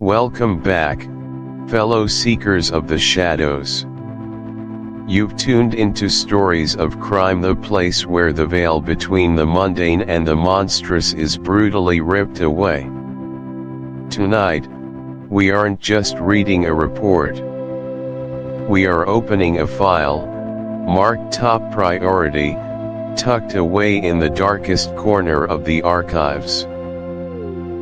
Welcome back, fellow seekers of the shadows. You've tuned into Stories of Crime, the place where the veil between the mundane and the monstrous is brutally ripped away. Tonight, we aren't just reading a report. We are opening a file, marked top priority, tucked away in the darkest corner of the archives.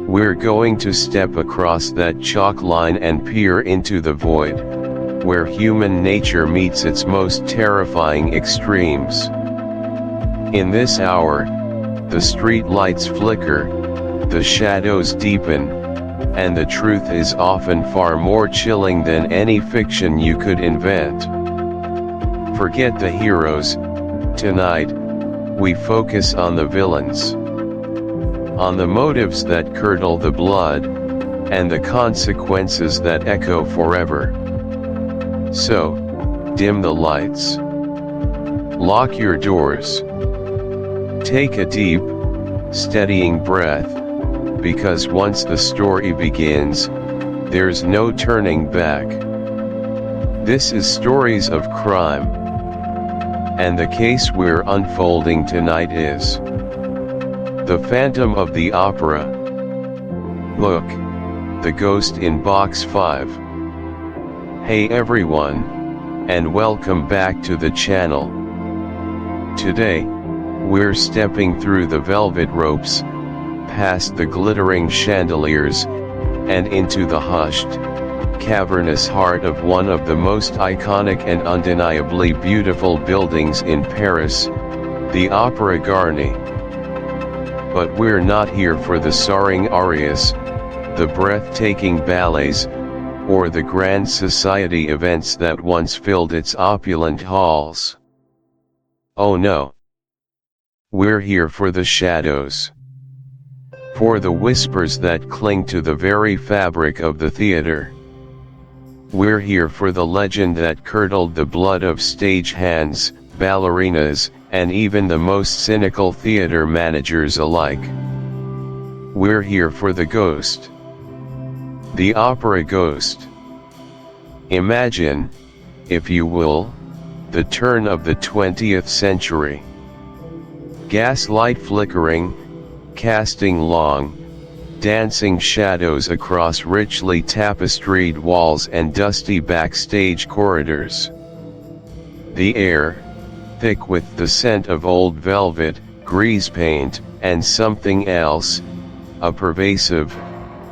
We're going to step across that chalk line and peer into the void, where human nature meets its most terrifying extremes. In this hour, the street lights flicker, the shadows deepen, and the truth is often far more chilling than any fiction you could invent. Forget the heroes. Tonight, we focus on the villains. On the motives that curdle the blood, and the consequences that echo forever. So, dim the lights. Lock your doors. Take a deep, steadying breath, because once the story begins, there's no turning back. This is Stories of Crime. And the case we're unfolding tonight is The Phantom of the Opera. Book, The Ghost in Box 5. Hey everyone, and welcome back to the channel. Today, we're stepping through the velvet ropes, past the glittering chandeliers, and into the hushed, cavernous heart of one of the most iconic and undeniably beautiful buildings in Paris, the Opera Garni. But we're not here for the soaring arias, the breathtaking ballets, or the grand society events that once filled its opulent halls. Oh no. We're here for the shadows. For the whispers that cling to the very fabric of the theater. We're here for the legend that curdled the blood of stagehands, ballerinas, and even the most cynical theater managers alike. We're here for the ghost. The opera ghost. Imagine, if you will, the turn of the 20th century. Gaslight flickering, casting long, dancing shadows across richly tapestried walls and dusty backstage corridors. The air, thick with the scent of old velvet, grease paint, and something else, a pervasive,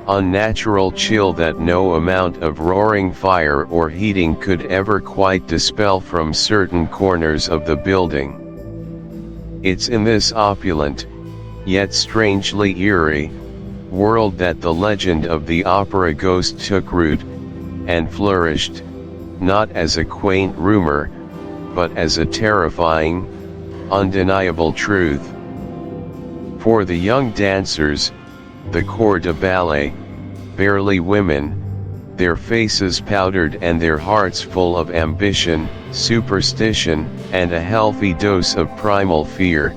unnatural chill that no amount of roaring fire or heating could ever quite dispel from certain corners of the building. It's in this opulent, yet strangely eerie, world that the legend of the opera ghost took root, and flourished, not as a quaint rumor, but as a terrifying, undeniable truth. For the young dancers, the corps de ballet, barely women, their faces powdered and their hearts full of ambition, superstition, and a healthy dose of primal fear,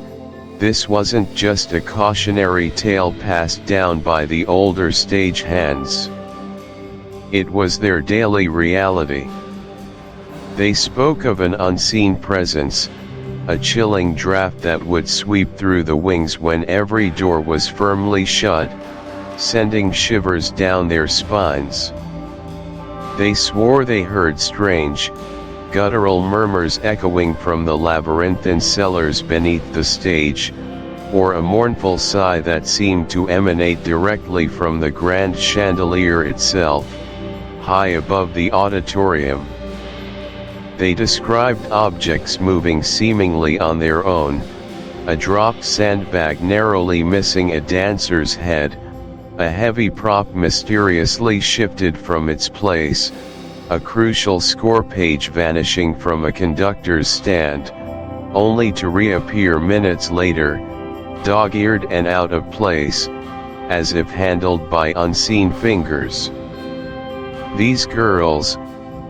this wasn't just a cautionary tale passed down by the older stagehands. It was their daily reality. They spoke of an unseen presence, a chilling draft that would sweep through the wings when every door was firmly shut, sending shivers down their spines. They swore they heard strange, guttural murmurs echoing from the labyrinthine cellars beneath the stage, or a mournful sigh that seemed to emanate directly from the grand chandelier itself, high above the auditorium. They described objects moving seemingly on their own, a dropped sandbag narrowly missing a dancer's head, a heavy prop mysteriously shifted from its place, a crucial score page vanishing from a conductor's stand, only to reappear minutes later, dog-eared and out of place, as if handled by unseen fingers. These girls,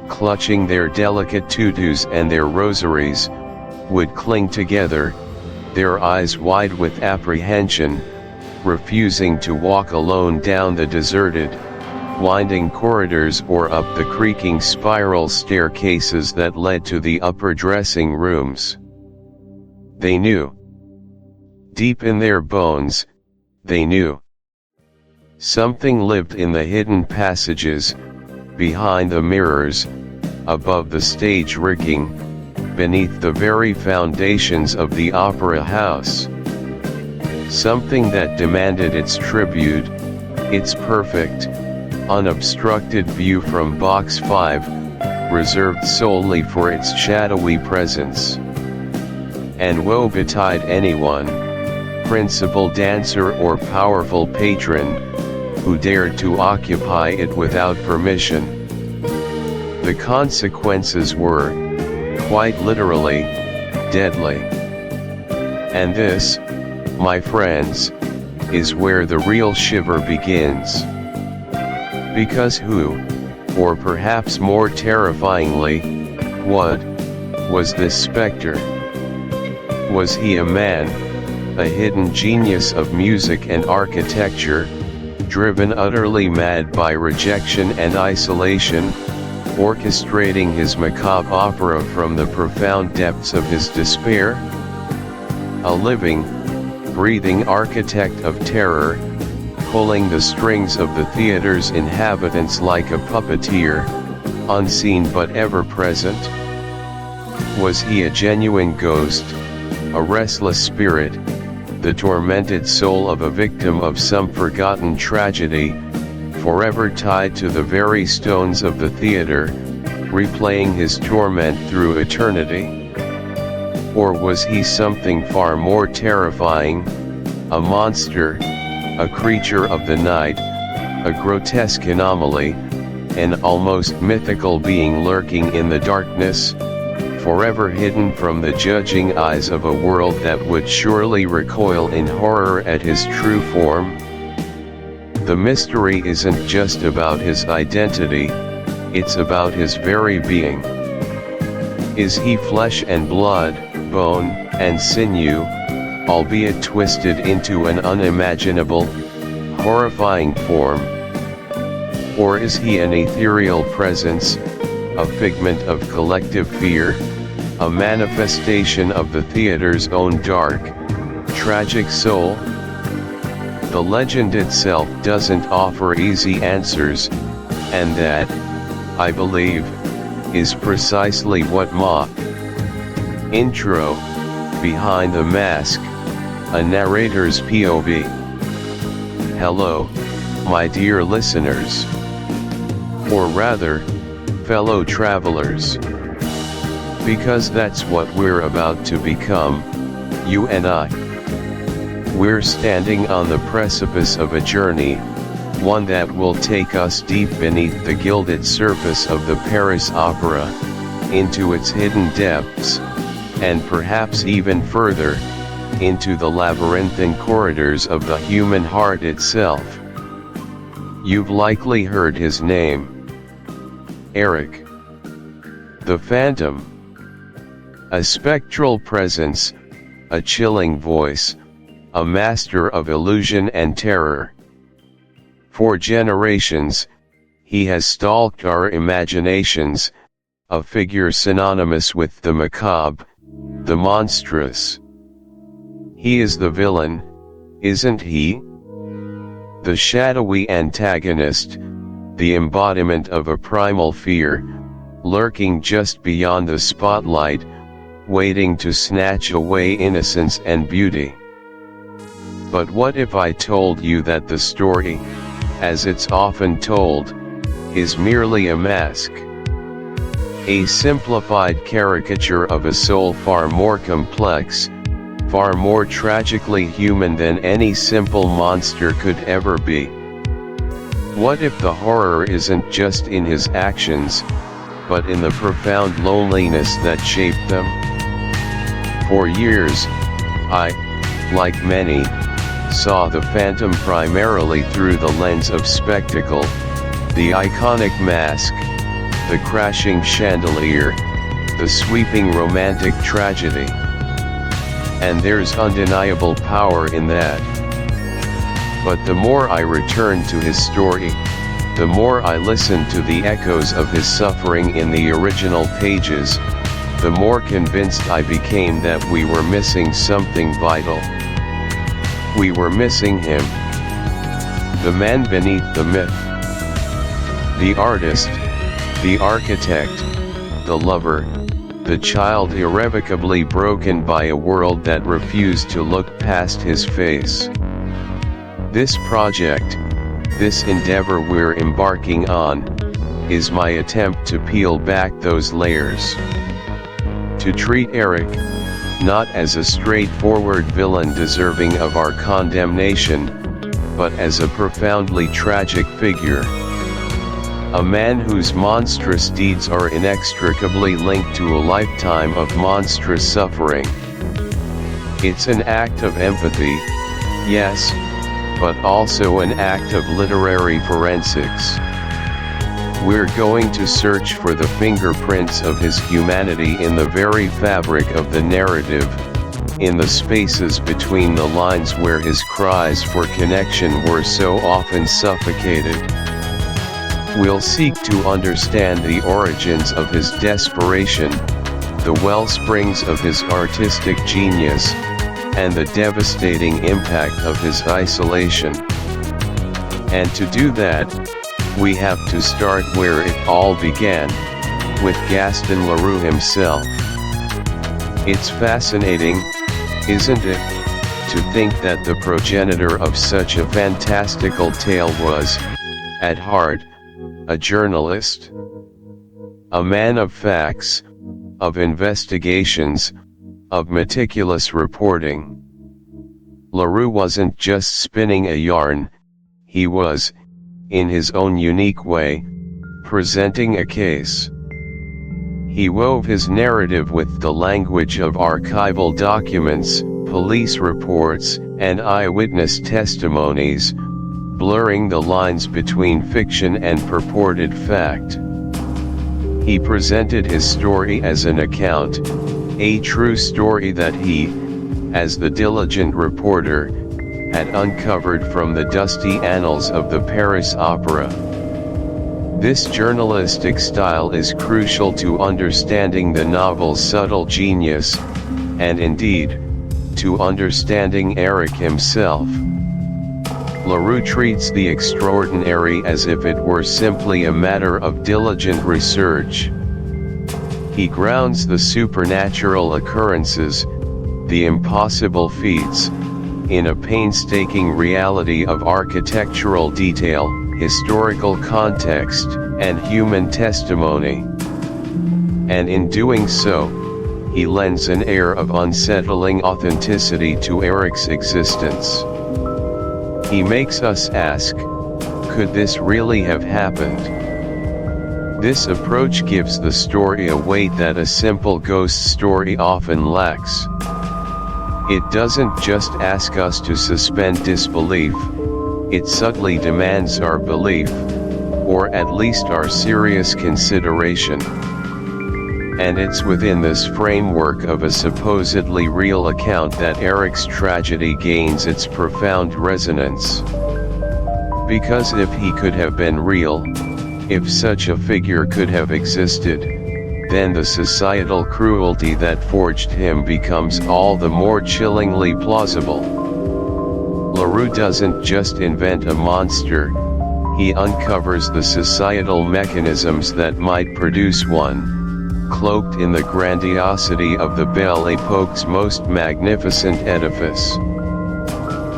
clutching their delicate tutus and their rosaries, would cling together, their eyes wide with apprehension, refusing to walk alone down the deserted, winding corridors or up the creaking spiral staircases that led to the upper dressing rooms. They knew. Deep in their bones, they knew. Something lived in the hidden passages, behind the mirrors, above the stage rigging, beneath the very foundations of the opera house. Something that demanded its tribute, its perfect, unobstructed view from Box 5, reserved solely for its shadowy presence. And woe betide anyone, principal dancer or powerful patron, who dared to occupy it without permission. The consequences were, quite literally, deadly. And this, my friends, is where the real shiver begins. Because who, or perhaps more terrifyingly, what, was this specter? Was he a man, a hidden genius of music and architecture, driven utterly mad by rejection and isolation, orchestrating his macabre opera from the profound depths of his despair? A living, breathing architect of terror, pulling the strings of the theater's inhabitants like a puppeteer, unseen but ever present? Was he a genuine ghost, a restless spirit, the tormented soul of a victim of some forgotten tragedy, forever tied to the very stones of the theater, replaying his torment through eternity? Or was he something far more terrifying, a monster, a creature of the night, a grotesque anomaly, an almost mythical being lurking in the darkness, forever hidden from the judging eyes of a world that would surely recoil in horror at his true form? The mystery isn't just about his identity, it's about his very being. Is he flesh and blood, bone and sinew, albeit twisted into an unimaginable, horrifying form? Or is he an ethereal presence, a figment of collective fear, a manifestation of the theater's own dark, tragic soul? The legend itself doesn't offer easy answers, and that, I believe, is precisely what Ma. Intro, Behind the Mask, a narrator's POV. Hello, my dear listeners. Or rather, fellow travelers. Because that's what we're about to become, you and I. We're standing on the precipice of a journey, one that will take us deep beneath the gilded surface of the Paris Opera, into its hidden depths, and perhaps even further, into the labyrinthine corridors of the human heart itself. You've likely heard his name. Erik. The Phantom. A spectral presence, a chilling voice, a master of illusion and terror. For generations, he has stalked our imaginations, a figure synonymous with the macabre, the monstrous. He is the villain, isn't he? The shadowy antagonist, the embodiment of a primal fear, lurking just beyond the spotlight, waiting to snatch away innocence and beauty. But what if I told you that the story, as it's often told, is merely a mask? A simplified caricature of a soul far more complex, far more tragically human than any simple monster could ever be. What if the horror isn't just in his actions, but in the profound loneliness that shaped them? For years, I, like many, saw the Phantom primarily through the lens of spectacle, the iconic mask, the crashing chandelier, the sweeping romantic tragedy. And there's undeniable power in that. But the more I returned to his story, The more I listened to the echoes of his suffering in the original pages, the more convinced I became that we were missing something vital. We were missing him. The man beneath the myth. The artist, the architect, the lover, the child irrevocably broken by a world that refused to look past his face. This project, this endeavor we're embarking on, is my attempt to peel back those layers. To treat Erik, not as a straightforward villain deserving of our condemnation, but as a profoundly tragic figure. A man whose monstrous deeds are inextricably linked to a lifetime of monstrous suffering. It's an act of empathy, yes, but also an act of literary forensics. We're going to search for the fingerprints of his humanity in the very fabric of the narrative, in the spaces between the lines where his cries for connection were so often suffocated. We'll seek to understand the origins of his desperation, the wellsprings of his artistic genius, and the devastating impact of his isolation. And to do that, we have to start where it all began, with Gaston Leroux himself. It's fascinating, isn't it, to think that the progenitor of such a fantastical tale was, at heart, a journalist. A man of facts, of investigations, of meticulous reporting. Leroux wasn't just spinning a yarn, he was, in his own unique way, presenting a case. He wove his narrative with the language of archival documents, police reports, and eyewitness testimonies, blurring the lines between fiction and purported fact. He presented his story as an account, a true story that he, as the diligent reporter, had uncovered from the dusty annals of the Paris Opera. This journalistic style is crucial to understanding the novel's subtle genius, and indeed, to understanding Erik himself. Leroux treats the extraordinary as if it were simply a matter of diligent research. He grounds the supernatural occurrences, the impossible feats, in a painstaking reality of architectural detail, historical context, and human testimony. And in doing so, he lends an air of unsettling authenticity to Erik's existence. He makes us ask, could this really have happened? This approach gives the story a weight that a simple ghost story often lacks. It doesn't just ask us to suspend disbelief, it subtly demands our belief, or at least our serious consideration. And it's within this framework of a supposedly real account that Erik's tragedy gains its profound resonance. Because if he could have been real, if such a figure could have existed, then the societal cruelty that forged him becomes all the more chillingly plausible. Leroux doesn't just invent a monster, he uncovers the societal mechanisms that might produce one, cloaked in the grandiosity of the Belle Epoque's most magnificent edifice.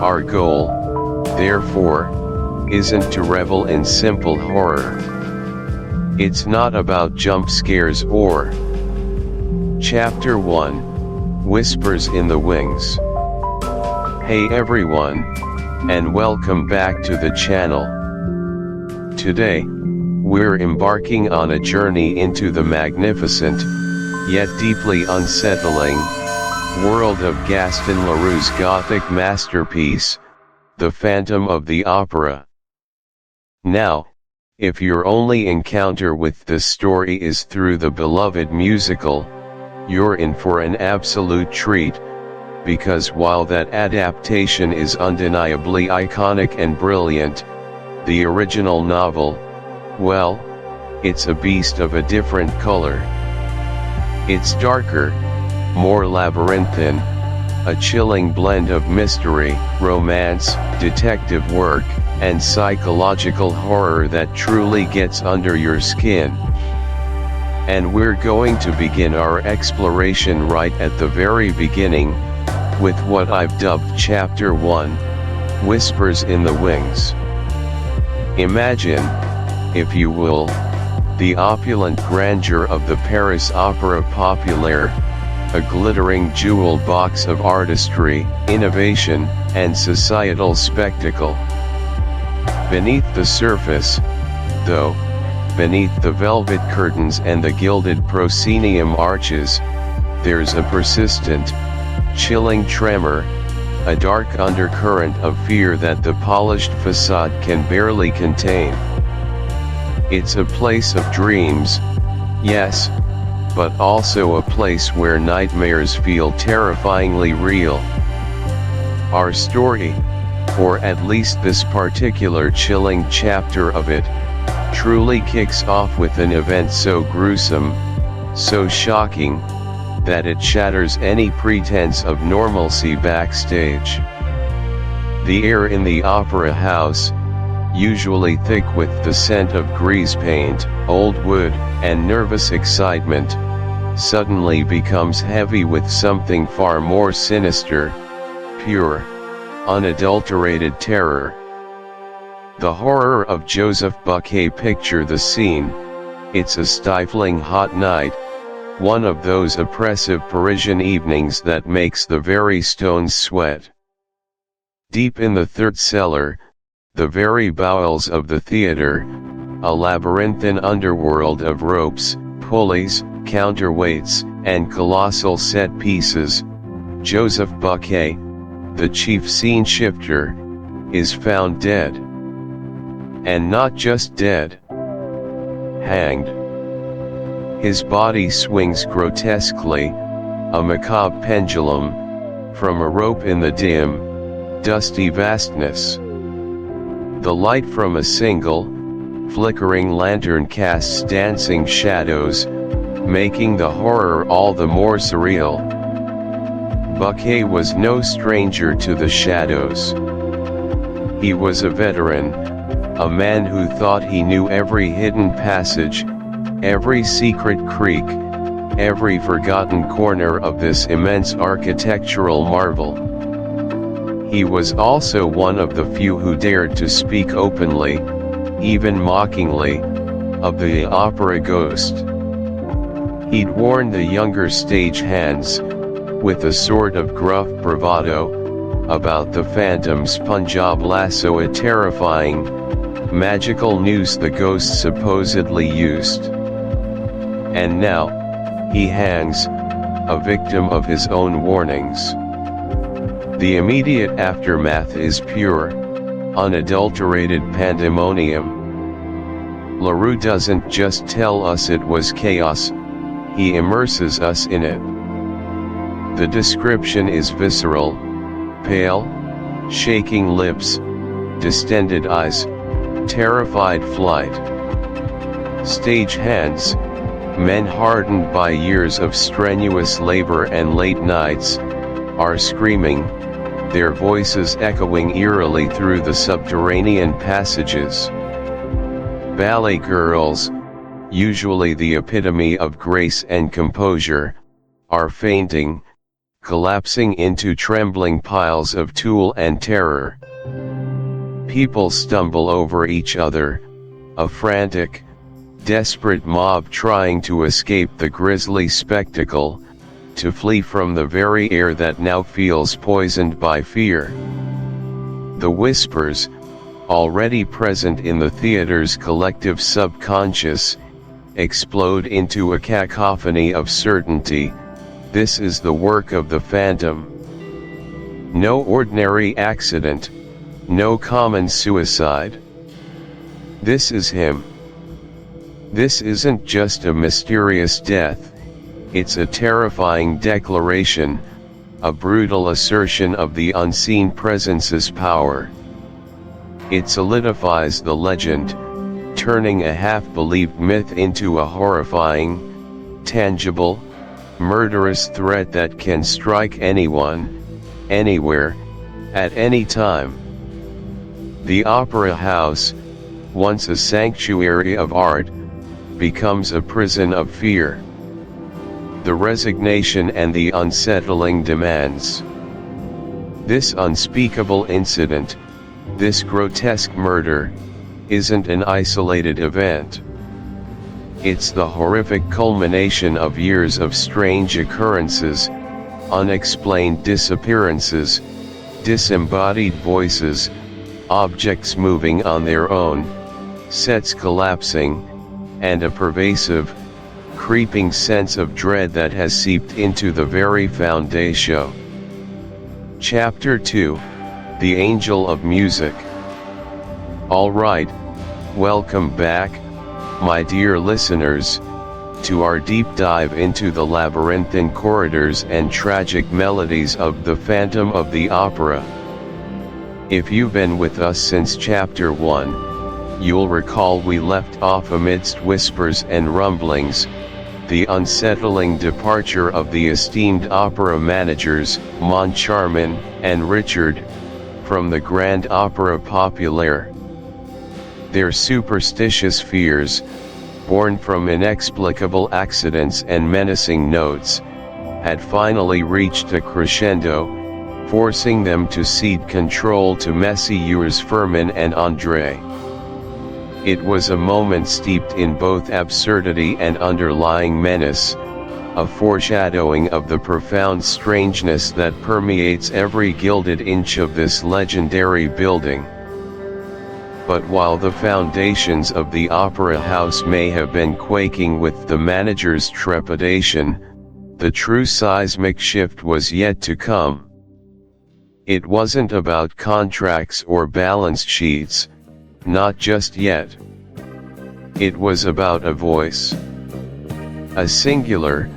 Our goal, therefore, isn't to revel in simple horror. It's not about jump scares or. Chapter 1, Whispers in the Wings. Hey everyone, and welcome back to the channel. Today, we're embarking on a journey into the magnificent, yet deeply unsettling, world of Gaston Leroux's Gothic masterpiece, The Phantom of the Opera. Now, if your only encounter with this story is through the beloved musical, you're in for an absolute treat, because while that adaptation is undeniably iconic and brilliant, the original novel, Well, it's a beast of a different color. It's darker, more labyrinthine, a chilling blend of mystery, romance, detective work, and psychological horror that truly gets under your skin. And we're going to begin our exploration right at the very beginning, with what I've dubbed Chapter 1, Whispers in the Wings. Imagine, if you will, the opulent grandeur of the Paris Opera Populaire, a glittering jewel box of artistry, innovation, and societal spectacle. Beneath the surface, though, beneath the velvet curtains and the gilded proscenium arches, there's a persistent, chilling tremor, a dark undercurrent of fear that the polished facade can barely contain. It's a place of dreams, yes, but also a place where nightmares feel terrifyingly real. Our story, or at least this particular chilling chapter of it, truly kicks off with an event so gruesome, so shocking, that it shatters any pretense of normalcy backstage. The air in the opera house, usually thick with the scent of grease paint, old wood, and nervous excitement, suddenly becomes heavy with something far more sinister, pure, unadulterated terror. The horror of Joseph Buquet. Picture the scene. It's a stifling hot night, one of those oppressive Parisian evenings that makes the very stones sweat. Deep in the third cellar, the very bowels of the theater, a labyrinthine underworld of ropes, pulleys, counterweights, and colossal set pieces, Joseph Buquet, the chief scene shifter, is found dead. And not just dead. Hanged. His body swings grotesquely, a macabre pendulum, from a rope in the dim, dusty vastness. The light from a single, flickering lantern casts dancing shadows, making the horror all the more surreal. Buquet was no stranger to the shadows. He was a veteran, a man who thought he knew every hidden passage, every secret creek, every forgotten corner of this immense architectural marvel. He was also one of the few who dared to speak openly, even mockingly, of the opera ghost. He'd warn the younger stagehands, with a sort of gruff bravado, about the phantom's Punjab lasso, a terrifying, magical noose the ghost supposedly used. And now, he hangs, a victim of his own warnings. The immediate aftermath is pure, unadulterated pandemonium. Leroux doesn't just tell us it was chaos, he immerses us in it. The description is visceral, pale, shaking lips, distended eyes, terrified flight. Stagehands, men hardened by years of strenuous labor and late nights, are screaming, their voices echoing eerily through the subterranean passages. Ballet girls, usually the epitome of grace and composure, are fainting, collapsing into trembling piles of tulle and terror. People stumble over each other, a frantic, desperate mob trying to escape the grisly spectacle, to flee from the very air that now feels poisoned by fear. The whispers, already present in the theater's collective subconscious, explode into a cacophony of certainty. This is the work of the phantom. No ordinary accident, no common suicide. This is him. This isn't just a mysterious death, it's a terrifying declaration, a brutal assertion of the unseen presence's power. It solidifies the legend, turning a half-believed myth into a horrifying, tangible, murderous threat that can strike anyone, anywhere, at any time. The opera house, once a sanctuary of art, becomes a prison of fear. The resignation and the unsettling demands. This unspeakable incident, this grotesque murder, isn't an isolated event. It's the horrific culmination of years of strange occurrences, unexplained disappearances, disembodied voices, objects moving on their own, sets collapsing, and a pervasive, creeping sense of dread that has seeped into the very foundation. Chapter 2, The Angel of Music. Alright, welcome back, my dear listeners, to our deep dive into the labyrinthine corridors and tragic melodies of the Phantom of the Opera. If you've been with us since Chapter 1, you'll recall we left off amidst whispers and rumblings, the unsettling departure of the esteemed opera managers, Moncharmin and Richard, from the Grand Opera Populaire. Their superstitious fears, born from inexplicable accidents and menacing notes, had finally reached a crescendo, forcing them to cede control to Messieurs Firmin and André. It was a moment steeped in both absurdity and underlying menace, a foreshadowing of the profound strangeness that permeates every gilded inch of this legendary building. But while the foundations of the opera house may have been quaking with the manager's trepidation, the true seismic shift was yet to come. It wasn't about contracts or balance sheets, not just yet. It was about a voice. A singular,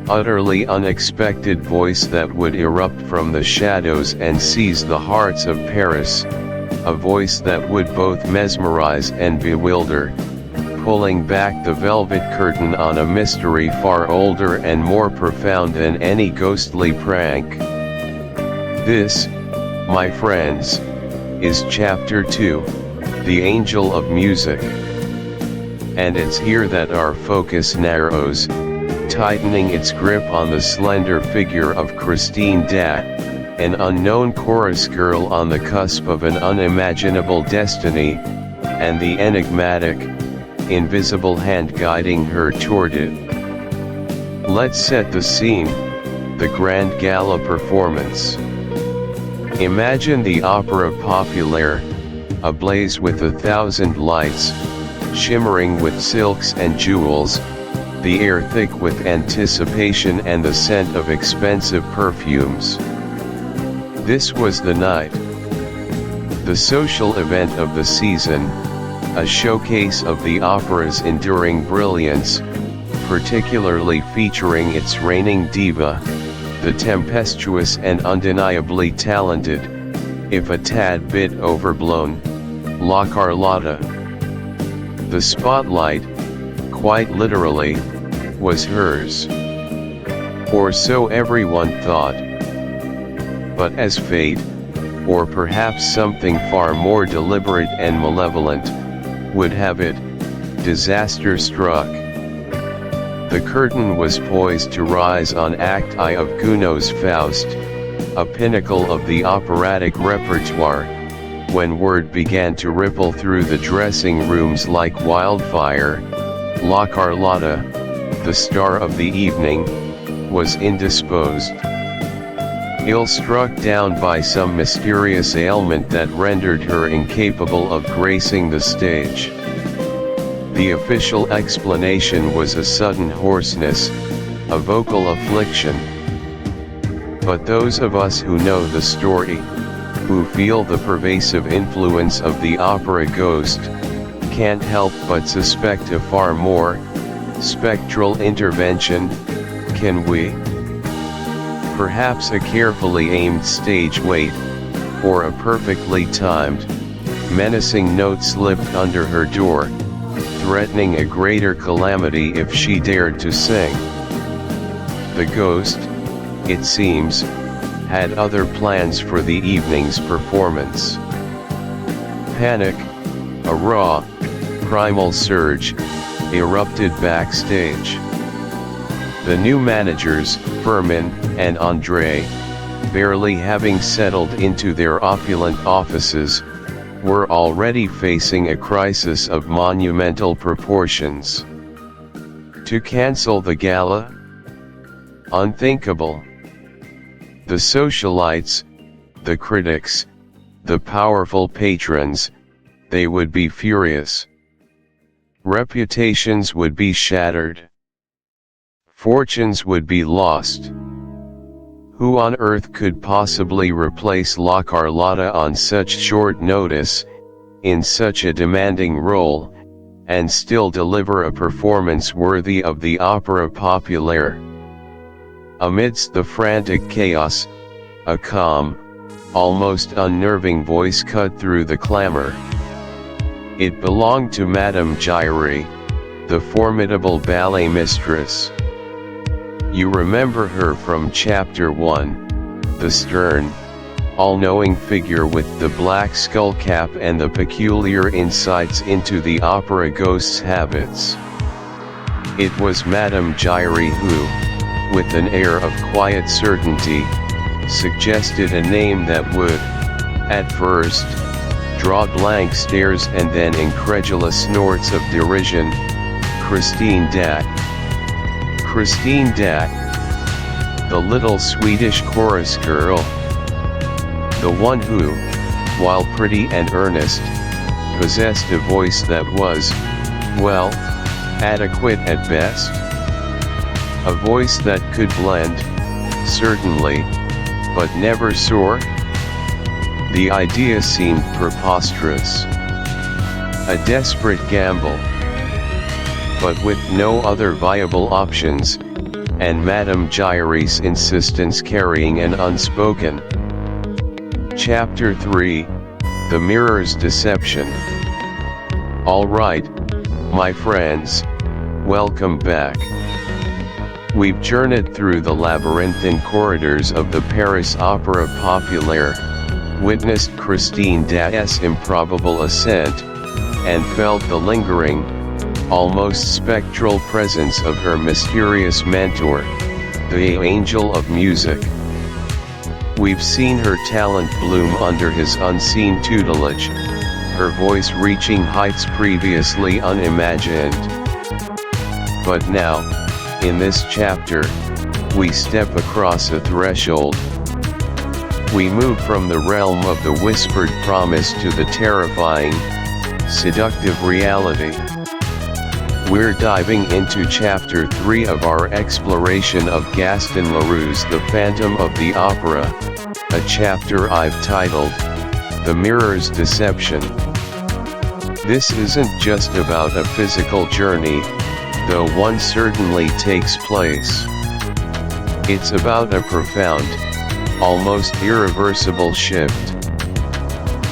utterly unexpected voice that would erupt from the shadows and seize the hearts of Paris, a voice that would both mesmerize and bewilder, pulling back the velvet curtain on a mystery far older and more profound than any ghostly prank. This, my friends, is Chapter 2, The Angel of Music. And it's here that our focus narrows, tightening its grip on the slender figure of Christine Daaé, an unknown chorus girl on the cusp of an unimaginable destiny, and the enigmatic, invisible hand guiding her toward it. Let's set the scene, the grand gala performance. Imagine the Opera Populaire, ablaze with 1,000 lights, shimmering with silks and jewels, the air thick with anticipation and the scent of expensive perfumes. This was the night. The social event of the season, a showcase of the opera's enduring brilliance, particularly featuring its reigning diva, the tempestuous and undeniably talented, if a tad bit overblown, La Carlotta. The spotlight, quite literally, was hers. Or so everyone thought. But as fate, or perhaps something far more deliberate and malevolent, would have it, disaster struck. The curtain was poised to rise on Act I of Gounod's Faust, a pinnacle of the operatic repertoire, when word began to ripple through the dressing rooms like wildfire. La Carlotta, the star of the evening, was indisposed. Ill-struck down by some mysterious ailment that rendered her incapable of gracing the stage. The official explanation was a sudden hoarseness, a vocal affliction. But those of us who know the story, who feel the pervasive influence of the opera ghost, can't help but suspect a far more spectral intervention, can we? Perhaps a carefully aimed stage wait, or a perfectly timed, menacing note slipped under her door, threatening a greater calamity if she dared to sing. The ghost, it seems, had other plans for the evening's performance. Panic, a raw, primal surge, erupted backstage. The new managers, Furman and André, barely having settled into their opulent offices, were already facing a crisis of monumental proportions. To cancel the gala? Unthinkable. The socialites, the critics, the powerful patrons, they would be furious. Reputations would be shattered. Fortunes would be lost. Who on earth could possibly replace La Carlotta on such short notice, in such a demanding role, and still deliver a performance worthy of the opera populaire? Amidst the frantic chaos, a calm, almost unnerving voice cut through the clamor. It belonged to Madame Giry, the formidable ballet mistress. You remember her from Chapter 1, the stern, all-knowing figure with the black skull cap and the peculiar insights into the opera ghost's habits. It was Madame Giry who, with an air of quiet certainty, suggested a name that would, at first, draw blank stares and then incredulous snorts of derision: Christine Daaé. Christine Daaé. The little Swedish chorus girl. The one who, while pretty and earnest, possessed a voice that was, well, adequate at best. A voice that could blend, certainly, but never soar. The idea seemed preposterous. A desperate gamble. But with no other viable options, and Madame Giry's insistence carrying an unspoken. Chapter 3, The Mirror's Deception. All right, my friends, welcome back. We've journeyed through the labyrinthine corridors of the Paris Opera Populaire, witnessed Christine Daaé's improbable ascent, and felt the lingering, almost spectral presence of her mysterious mentor, the angel of music. We've seen her talent bloom under his unseen tutelage, her voice reaching heights previously unimagined. But now, in this chapter, we step across a threshold. We move from the realm of the whispered promise to the terrifying, seductive reality. We're diving into Chapter 3 of our exploration of Gaston Leroux's The Phantom of the Opera, a chapter I've titled, The Mirror's Deception. This isn't just about a physical journey, though one certainly takes place. It's about a profound, almost irreversible shift.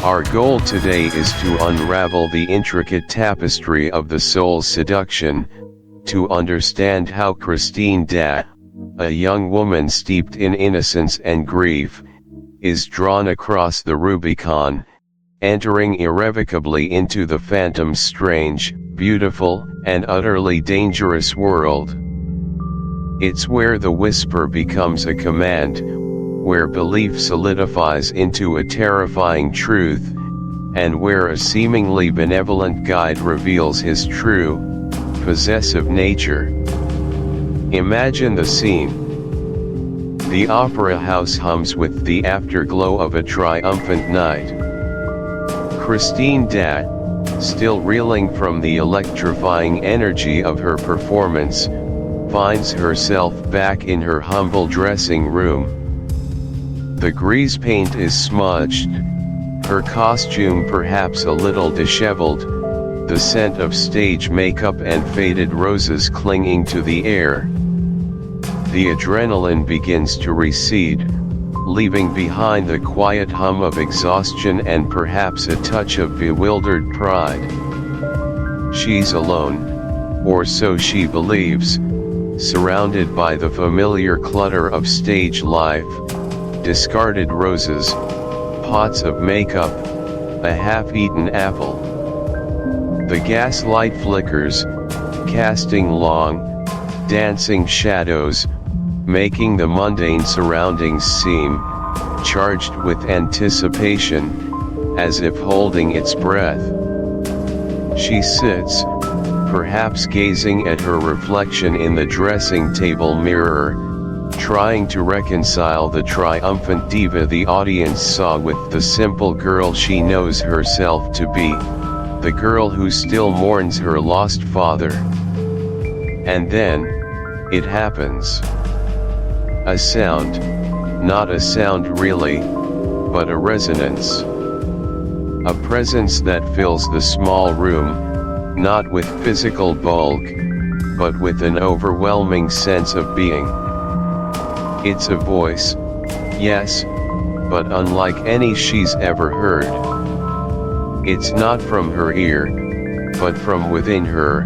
Our goal today is to unravel the intricate tapestry of the soul's seduction, to understand how Christine Daaé, a young woman steeped in innocence and grief, is drawn across the Rubicon, entering irrevocably into the phantom's strange, beautiful, and utterly dangerous world. It's where the whisper becomes a command, where belief solidifies into a terrifying truth, and where a seemingly benevolent guide reveals his true, possessive nature. Imagine the scene. The opera house hums with the afterglow of a triumphant night. Christine Daaé, still reeling from the electrifying energy of her performance, finds herself back in her humble dressing room. The grease paint is smudged, her costume perhaps a little disheveled, the scent of stage makeup and faded roses clinging to the air. The adrenaline begins to recede, leaving behind the quiet hum of exhaustion and perhaps a touch of bewildered pride. She's alone, or so she believes, surrounded by the familiar clutter of stage life, discarded roses, pots of makeup, a half-eaten apple. The gaslight flickers, casting long, dancing shadows, making the mundane surroundings seem charged with anticipation, as if holding its breath. She sits, perhaps gazing at her reflection in the dressing table mirror, trying to reconcile the triumphant diva the audience saw with the simple girl she knows herself to be, the girl who still mourns her lost father. And then, it happens. A sound, not a sound really, but a resonance. A presence that fills the small room, not with physical bulk, but with an overwhelming sense of being. It's a voice, yes, but unlike any she's ever heard. It's not from her ear, but from within her,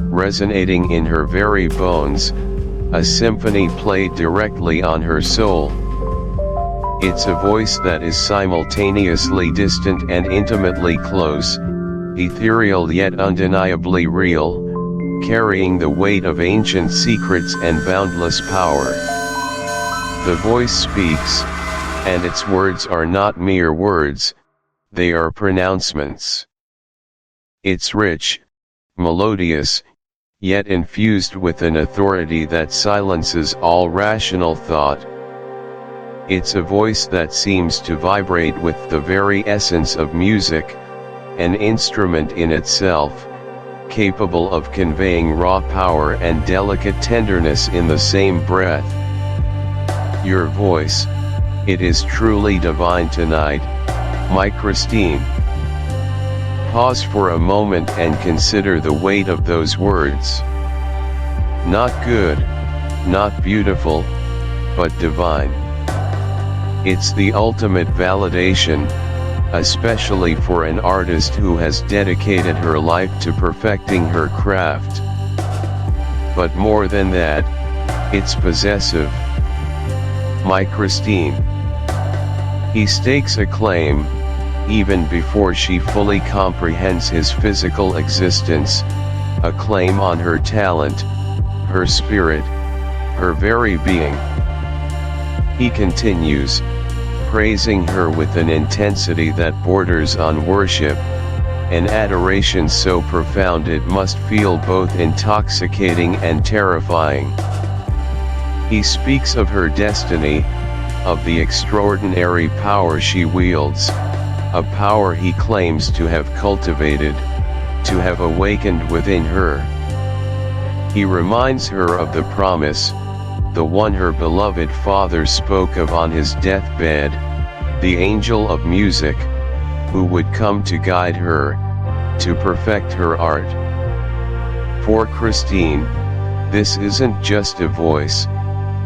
resonating in her very bones, a symphony played directly on her soul. It's a voice that is simultaneously distant and intimately close, ethereal yet undeniably real, carrying the weight of ancient secrets and boundless power. The voice speaks, and its words are not mere words, they are pronouncements. It's rich, melodious, yet infused with an authority that silences all rational thought. It's a voice that seems to vibrate with the very essence of music, an instrument in itself, capable of conveying raw power and delicate tenderness in the same breath. Your voice, it is truly divine tonight, my Christine. Pause for a moment and consider the weight of those words. Not good, not beautiful, but divine. It's the ultimate validation, especially for an artist who has dedicated her life to perfecting her craft. But more than that, it's possessive. My Christine. He stakes a claim, even before she fully comprehends his physical existence, a claim on her talent, her spirit, her very being. He continues, praising her with an intensity that borders on worship, an adoration so profound it must feel both intoxicating and terrifying. He speaks of her destiny, of the extraordinary power she wields, a power he claims to have cultivated, to have awakened within her. He reminds her of the promise, the one her beloved father spoke of on his deathbed, the angel of music, who would come to guide her, to perfect her art. For Christine, this isn't just a voice,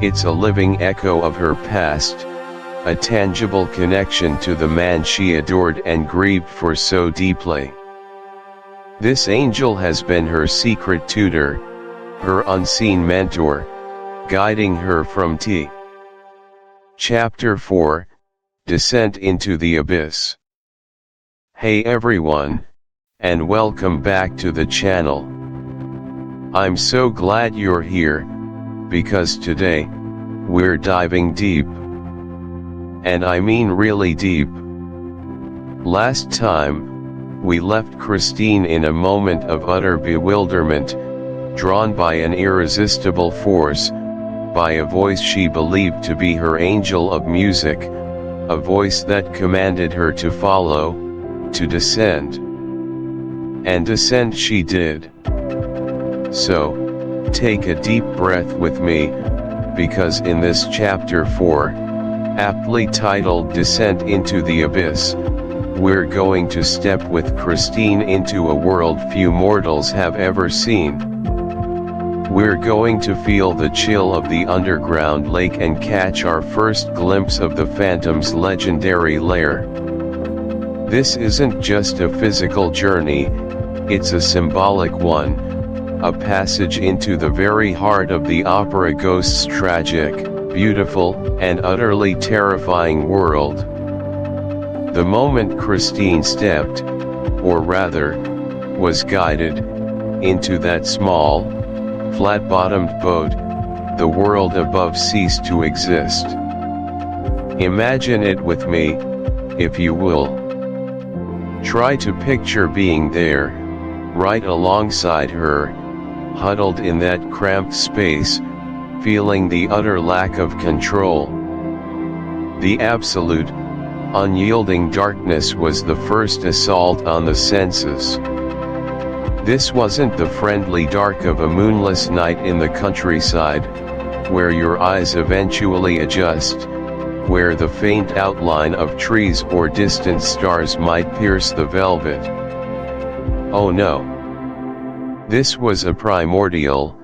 it's a living echo of her past, a tangible connection to the man she adored and grieved for so deeply. This angel has been her secret tutor, her unseen mentor, guiding her from Chapter 4, Descent into the Abyss. Hey everyone, and welcome back to the channel. I'm so glad you're here, because today, we're diving deep. And I mean really deep. Last time, we left Christine in a moment of utter bewilderment, drawn by an irresistible force, by a voice she believed to be her angel of music, a voice that commanded her to follow, to descend. And descend she did. So, take a deep breath with me, because in this chapter 4, aptly titled Descent into the Abyss, we're going to step with Christine into a world few mortals have ever seen. We're going to feel the chill of the underground lake and catch our first glimpse of the Phantom's legendary lair. This isn't just a physical journey, It's a symbolic one, a passage into the very heart of the opera ghost's tragic, beautiful, and utterly terrifying world. The moment Christine stepped, or rather, was guided, into that small, flat-bottomed boat, the world above ceased to exist. Imagine it with me, if you will. Try to picture being there, right alongside her, huddled in that cramped space, feeling the utter lack of control. The absolute, unyielding darkness was the first assault on the senses. This wasn't the friendly dark of a moonless night in the countryside, where your eyes eventually adjust, where the faint outline of trees or distant stars might pierce the velvet. Oh no. This was a primordial,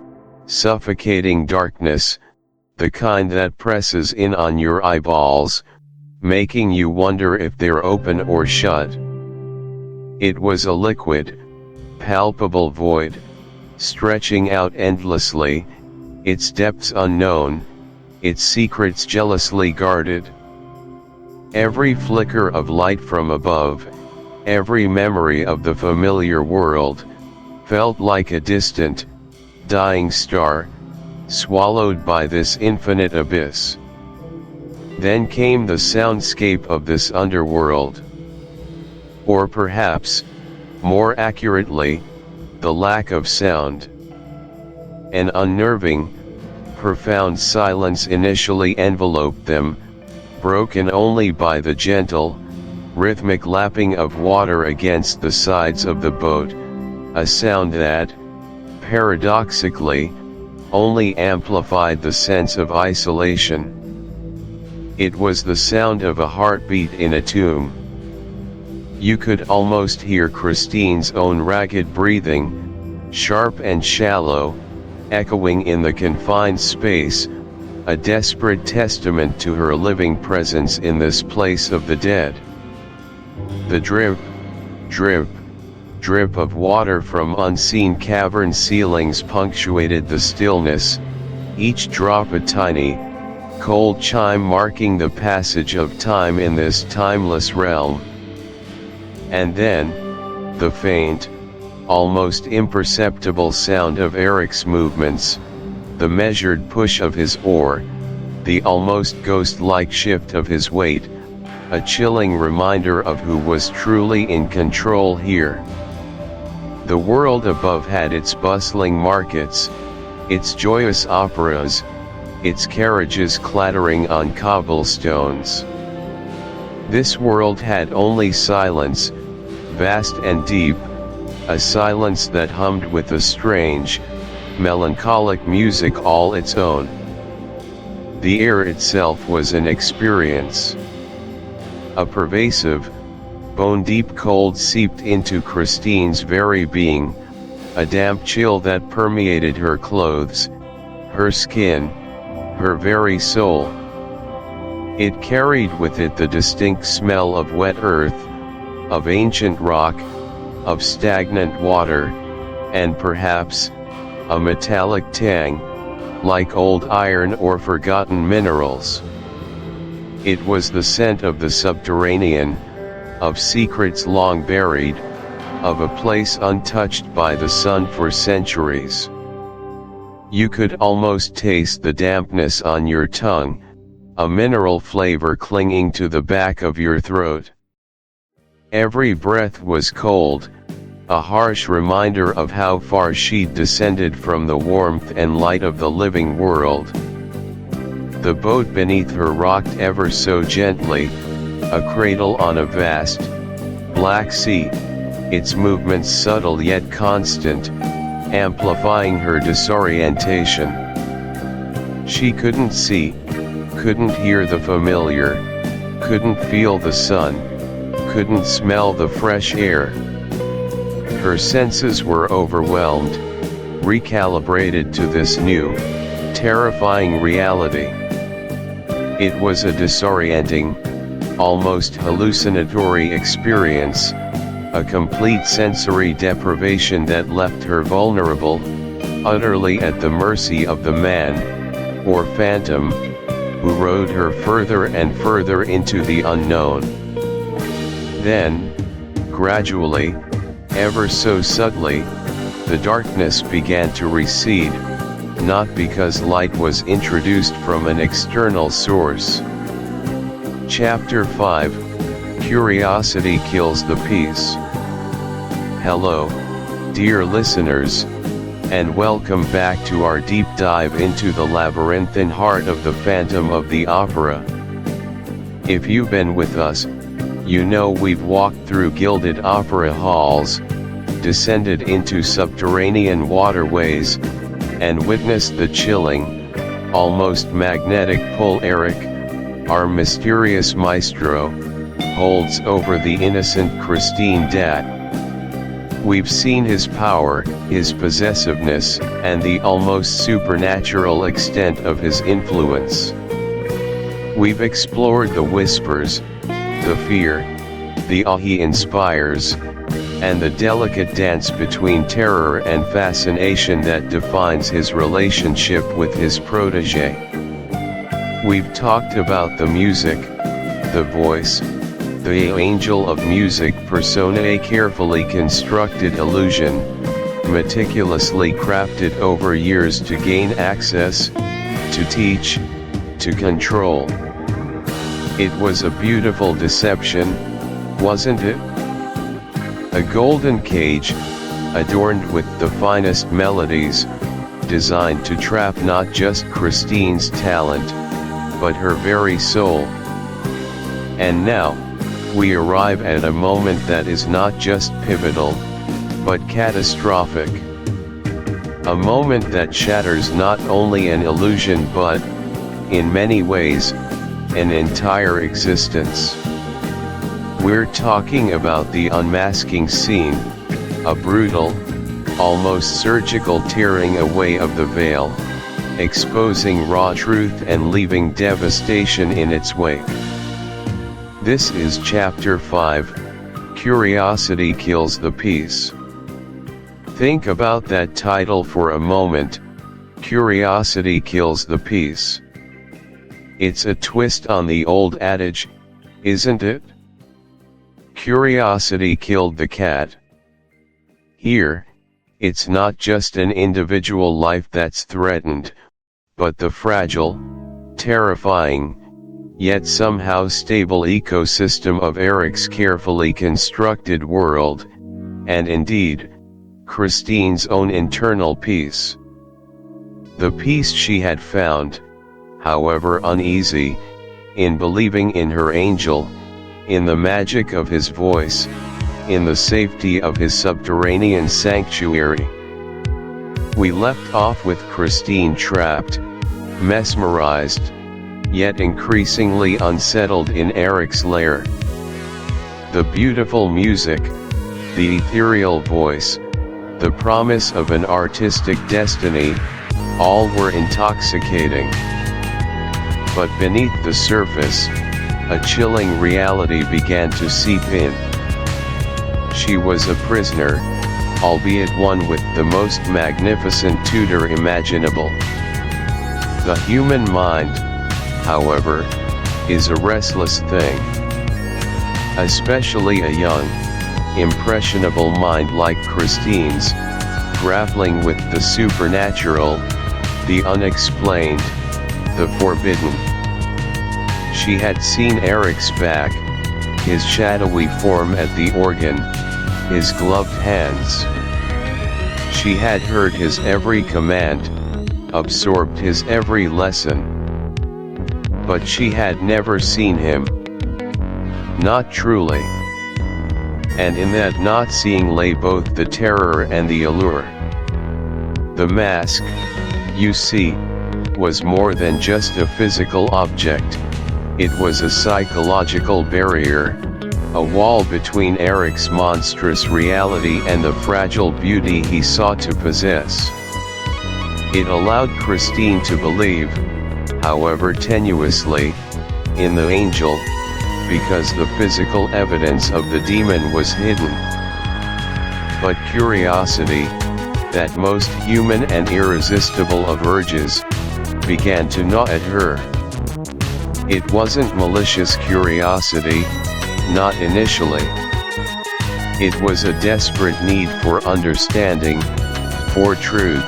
suffocating darkness, the kind that presses in on your eyeballs, making you wonder if they're open or shut. It was a liquid, palpable void, stretching out endlessly, its depths unknown, its secrets jealously guarded. Every flicker of light from above, every memory of the familiar world, felt like a distant, dying star, swallowed by this infinite abyss. Then came the soundscape of this underworld. Or perhaps, more accurately, the lack of sound. An unnerving, profound silence initially enveloped them, broken only by the gentle, rhythmic lapping of water against the sides of the boat, a sound that, paradoxically, only amplified the sense of isolation. It was the sound of a heartbeat in a tomb. You could almost hear Christine's own ragged breathing, sharp and shallow, echoing in the confined space, a desperate testament to her living presence in this place of the dead. The drip, drip, drip of water from unseen cavern ceilings punctuated the stillness, each drop a tiny, cold chime marking the passage of time in this timeless realm. And then, the faint, almost imperceptible sound of Erik's movements, the measured push of his oar, the almost ghost-like shift of his weight, a chilling reminder of who was truly in control here. The world above had its bustling markets, its joyous operas, its carriages clattering on cobblestones. This world had only silence, vast and deep, a silence that hummed with a strange, melancholic music all its own. The air itself was an experience. A pervasive, bone-deep cold seeped into Christine's very being, a damp chill that permeated her clothes, her skin, her very soul. It carried with it the distinct smell of wet earth, of ancient rock, of stagnant water, and perhaps, a metallic tang, like old iron or forgotten minerals. It was the scent of the subterranean, of secrets long buried, of a place untouched by the sun for centuries. You could almost taste the dampness on your tongue, a mineral flavor clinging to the back of your throat. Every breath was cold, a harsh reminder of how far she'd descended from the warmth and light of the living world. The boat beneath her rocked ever so gently, a cradle on a vast, black sea, its movements subtle yet constant, amplifying her disorientation. She couldn't see, couldn't hear the familiar, couldn't feel the sun, couldn't smell the fresh air. Her senses were overwhelmed, recalibrated to this new, terrifying reality. It was a disorienting, almost hallucinatory experience, a complete sensory deprivation that left her vulnerable, utterly at the mercy of the man, or phantom, who rode her further and further into the unknown. Then, gradually, ever so subtly, the darkness began to recede, not because light was introduced from an external source. Chapter 5, Curiosity Kills the Peace. Hello, dear listeners, and welcome back to our deep dive into the labyrinthine heart of the Phantom of the Opera. If you've been with us, you know we've walked through gilded opera halls, descended into subterranean waterways, and witnessed the chilling, almost magnetic pull Erik, our mysterious maestro, holds over the innocent Christine Daaé. We've seen his power, his possessiveness, and the almost supernatural extent of his influence. We've explored the whispers, the fear, the awe he inspires, and the delicate dance between terror and fascination that defines his relationship with his protégé. We've talked about the music, the voice, the angel of music persona, a carefully constructed illusion, meticulously crafted over years to gain access, to teach, to control. It was a beautiful deception, wasn't it? A golden cage, adorned with the finest melodies, designed to trap not just Christine's talent, but her very soul. And now, we arrive at a moment that is not just pivotal, but catastrophic. A moment that shatters not only an illusion but, in many ways, an entire existence. We're talking about the unmasking scene, a brutal, almost surgical tearing away of the veil, exposing raw truth and leaving devastation in its wake. This is Chapter 5, Curiosity Kills the Peace. Think about that title for a moment, Curiosity Kills the Peace. It's a twist on the old adage, isn't it? Curiosity killed the cat. Here, it's not just an individual life that's threatened, but the fragile, terrifying, yet somehow stable ecosystem of Erik's carefully constructed world, and indeed, Christine's own internal peace. The peace she had found, however uneasy, in believing in her angel, in the magic of his voice, in the safety of his subterranean sanctuary. We left off with Christine trapped, mesmerized, yet increasingly unsettled in Erik's lair. The beautiful music, the ethereal voice, the promise of an artistic destiny, all were intoxicating. But beneath the surface, a chilling reality began to seep in. She was a prisoner, albeit one with the most magnificent tutor imaginable. The human mind, however, is a restless thing. Especially a young, impressionable mind like Christine's, grappling with the supernatural, the unexplained, the forbidden. She had seen Erik's back, his shadowy form at the organ, his gloved hands. She had heard his every command, absorbed his every lesson. But she had never seen him. Not truly. And in that not seeing lay both the terror and the allure. The mask, you see, was more than just a physical object. It was a psychological barrier, a wall between Erik's monstrous reality and the fragile beauty he sought to possess. It allowed Christine to believe, however tenuously, in the angel, because the physical evidence of the demon was hidden. but curiosity, that most human and irresistible of urges, began to gnaw at her. It wasn't malicious curiosity, not initially. It was a desperate need for understanding, for truth.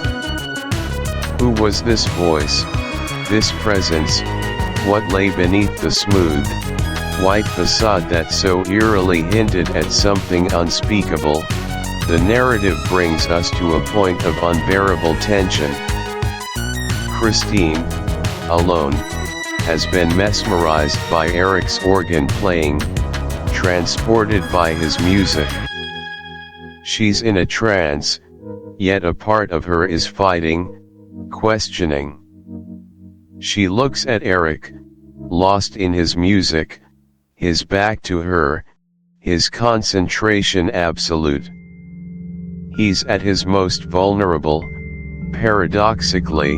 Who was this voice, this presence? What lay beneath the smooth, white facade that so eerily hinted at something unspeakable? The narrative brings us to a point of unbearable tension. Christine, alone, has been mesmerized by Erik's organ playing, transported by his music. She's in a trance, yet a part of her is fighting, questioning. She looks at Erik, lost in his music, his back to her, his concentration absolute. He's at his most vulnerable, paradoxically,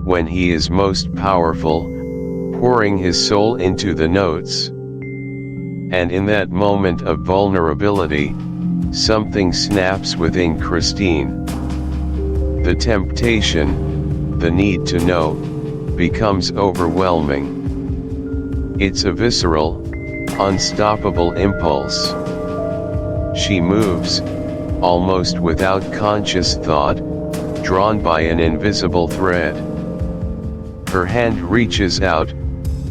when he is most powerful, pouring his soul into the notes. And in that moment of vulnerability, something snaps within Christine. The temptation, the need to know, becomes overwhelming. It's a visceral, unstoppable impulse. She moves, almost without conscious thought, drawn by an invisible thread. Her hand reaches out,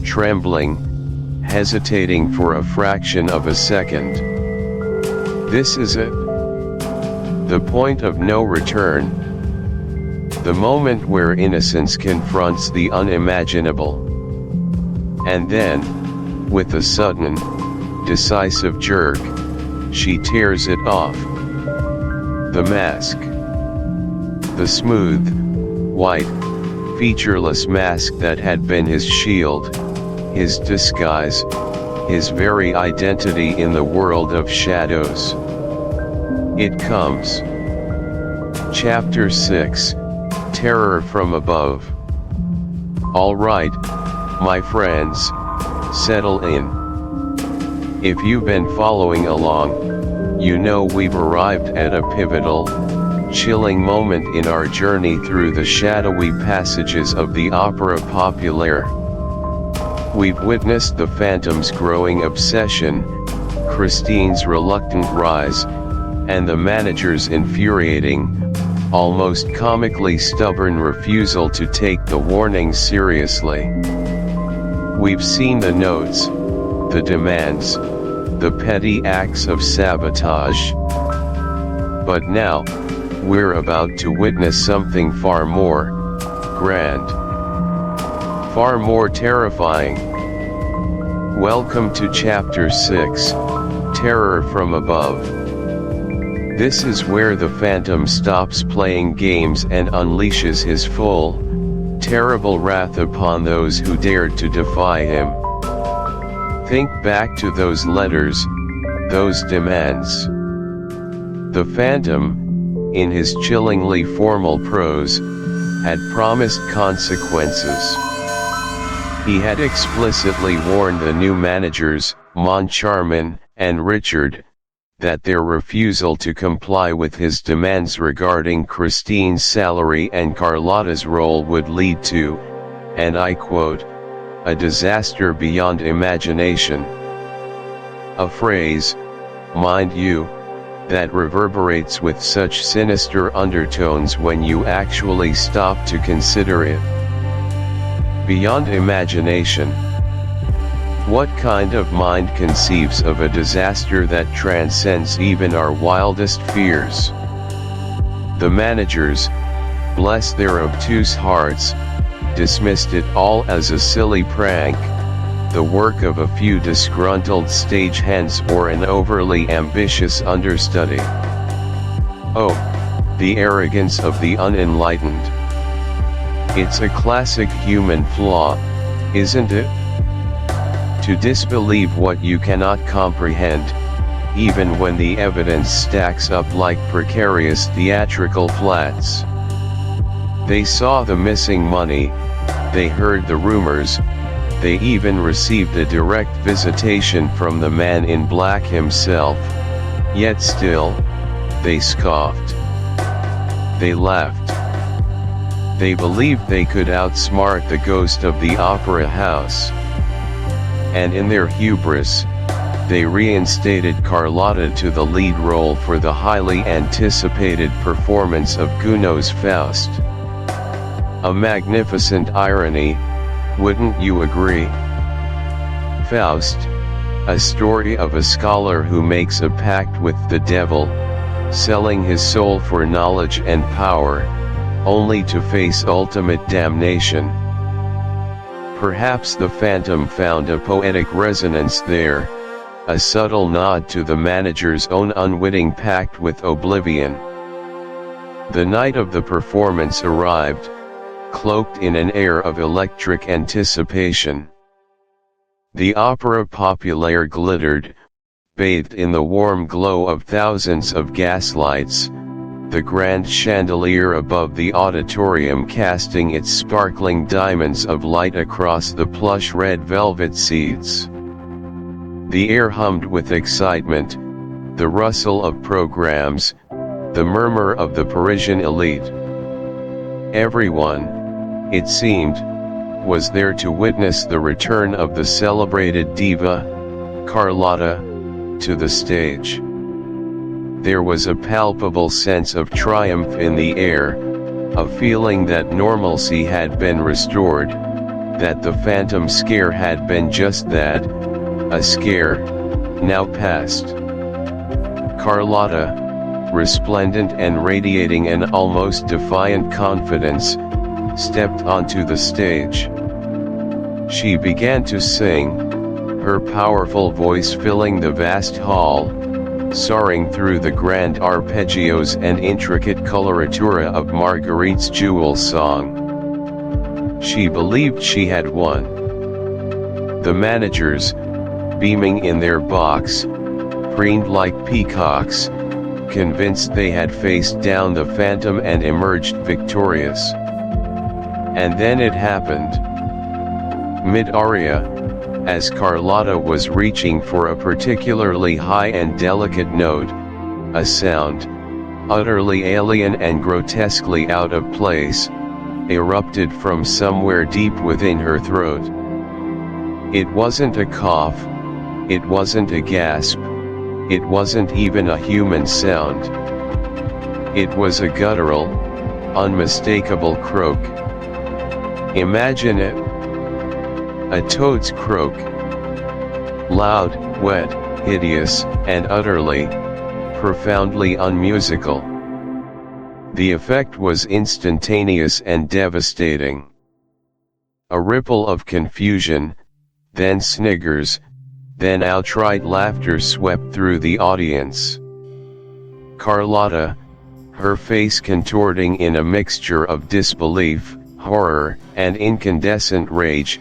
trembling, hesitating for a fraction of a second. This is it. The point of no return. The moment where innocence confronts the unimaginable. And then, with a sudden, decisive jerk, she tears it off. The mask. The smooth, white, featureless mask that had been his shield, his disguise, his very identity in the world of shadows. It comes. Chapter 6, Terror from Above. All right, my friends, settle in. If you've been following along, you know we've arrived at a pivotal, chilling moment in our journey through the shadowy passages of the opera populaire. We've witnessed the phantom's growing obsession, Christine's reluctant rise, and the manager's infuriating, almost comically stubborn refusal to take the warning seriously. We've seen the notes, the demands, the petty acts of sabotage. But now, we're about to witness something far more grand, far more terrifying. Welcome to Chapter 6, Terror from Above. This is where the Phantom stops playing games and unleashes his full, terrible wrath upon those who dared to defy him. Think back to those letters, those demands. The Phantom, in his chillingly formal prose, had promised consequences. He had explicitly warned the new managers, Moncharmin and Richard, that their refusal to comply with his demands regarding Christine's salary and Carlotta's role would lead to, and I quote, a disaster beyond imagination. A phrase, mind you, that reverberates with such sinister undertones when you actually stop to consider it. Beyond imagination. What kind of mind conceives of a disaster that transcends even our wildest fears? The managers, bless their obtuse hearts, dismissed it all as a silly prank, the work of a few disgruntled stagehands or an overly ambitious understudy. Oh, the arrogance of the unenlightened. It's a classic human flaw, isn't it? To disbelieve what you cannot comprehend, even when the evidence stacks up like precarious theatrical flats. They saw the missing money, they heard the rumors, they even received a direct visitation from the man in black himself, yet still, They scoffed. They laughed. They believed they could outsmart the ghost of the opera house. And in their hubris, they reinstated Carlotta to the lead role for the highly anticipated performance of Gounod's Faust. A magnificent irony, wouldn't you agree? Faust, a story of a scholar who makes a pact with the devil, selling his soul for knowledge and power, only to face ultimate damnation. Perhaps the Phantom found a poetic resonance there, a subtle nod to the manager's own unwitting pact with oblivion. The night of the performance arrived, cloaked in an air of electric anticipation. The opera populaire glittered, bathed in the warm glow of thousands of gaslights, the grand chandelier above the auditorium casting its sparkling diamonds of light across the plush red velvet seats. The air hummed with excitement, the rustle of programs, the murmur of the Parisian elite. Everyone, it seemed, was there to witness the return of the celebrated diva, Carlotta, to the stage. There was a palpable sense of triumph in the air, a feeling that normalcy had been restored, that the Phantom scare had been just that, a scare, now past. Carlotta, resplendent and radiating an almost defiant confidence, stepped onto the stage. She began to sing, her powerful voice filling the vast hall, soaring through the grand arpeggios and intricate coloratura of Marguerite's Jewel song. She believed she had won. The managers, beaming in their box, preened like peacocks, convinced they had faced down the Phantom and emerged victorious. And then it happened. Mid-aria, as Carlotta was reaching for a particularly high and delicate note, a sound, utterly alien and grotesquely out of place, erupted from somewhere deep within her throat. It wasn't a cough, it wasn't a gasp, it wasn't even a human sound. It was a guttural, unmistakable croak. Imagine it. A toad's croak. Loud, wet, hideous, and utterly, profoundly unmusical. The effect was instantaneous and devastating. A ripple of confusion, then sniggers, then outright laughter swept through the audience. Carlotta, her face contorting in a mixture of disbelief, horror, and incandescent rage,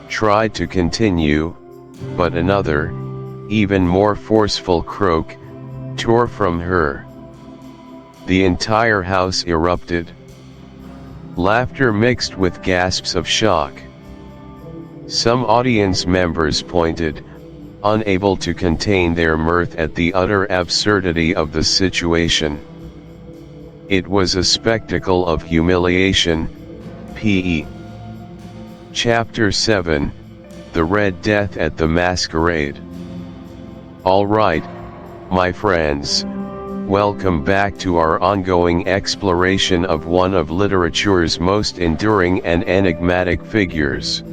tried to continue, but another, even more forceful croak, tore from her. The entire house erupted. Laughter mixed with gasps of shock. Some audience members pointed, unable to contain their mirth at the utter absurdity of the situation. It was a spectacle of humiliation. P.E. Chapter 7, The Red Death at the Masquerade. All right, my friends, welcome back to our ongoing exploration of one of literature's most enduring and enigmatic figures.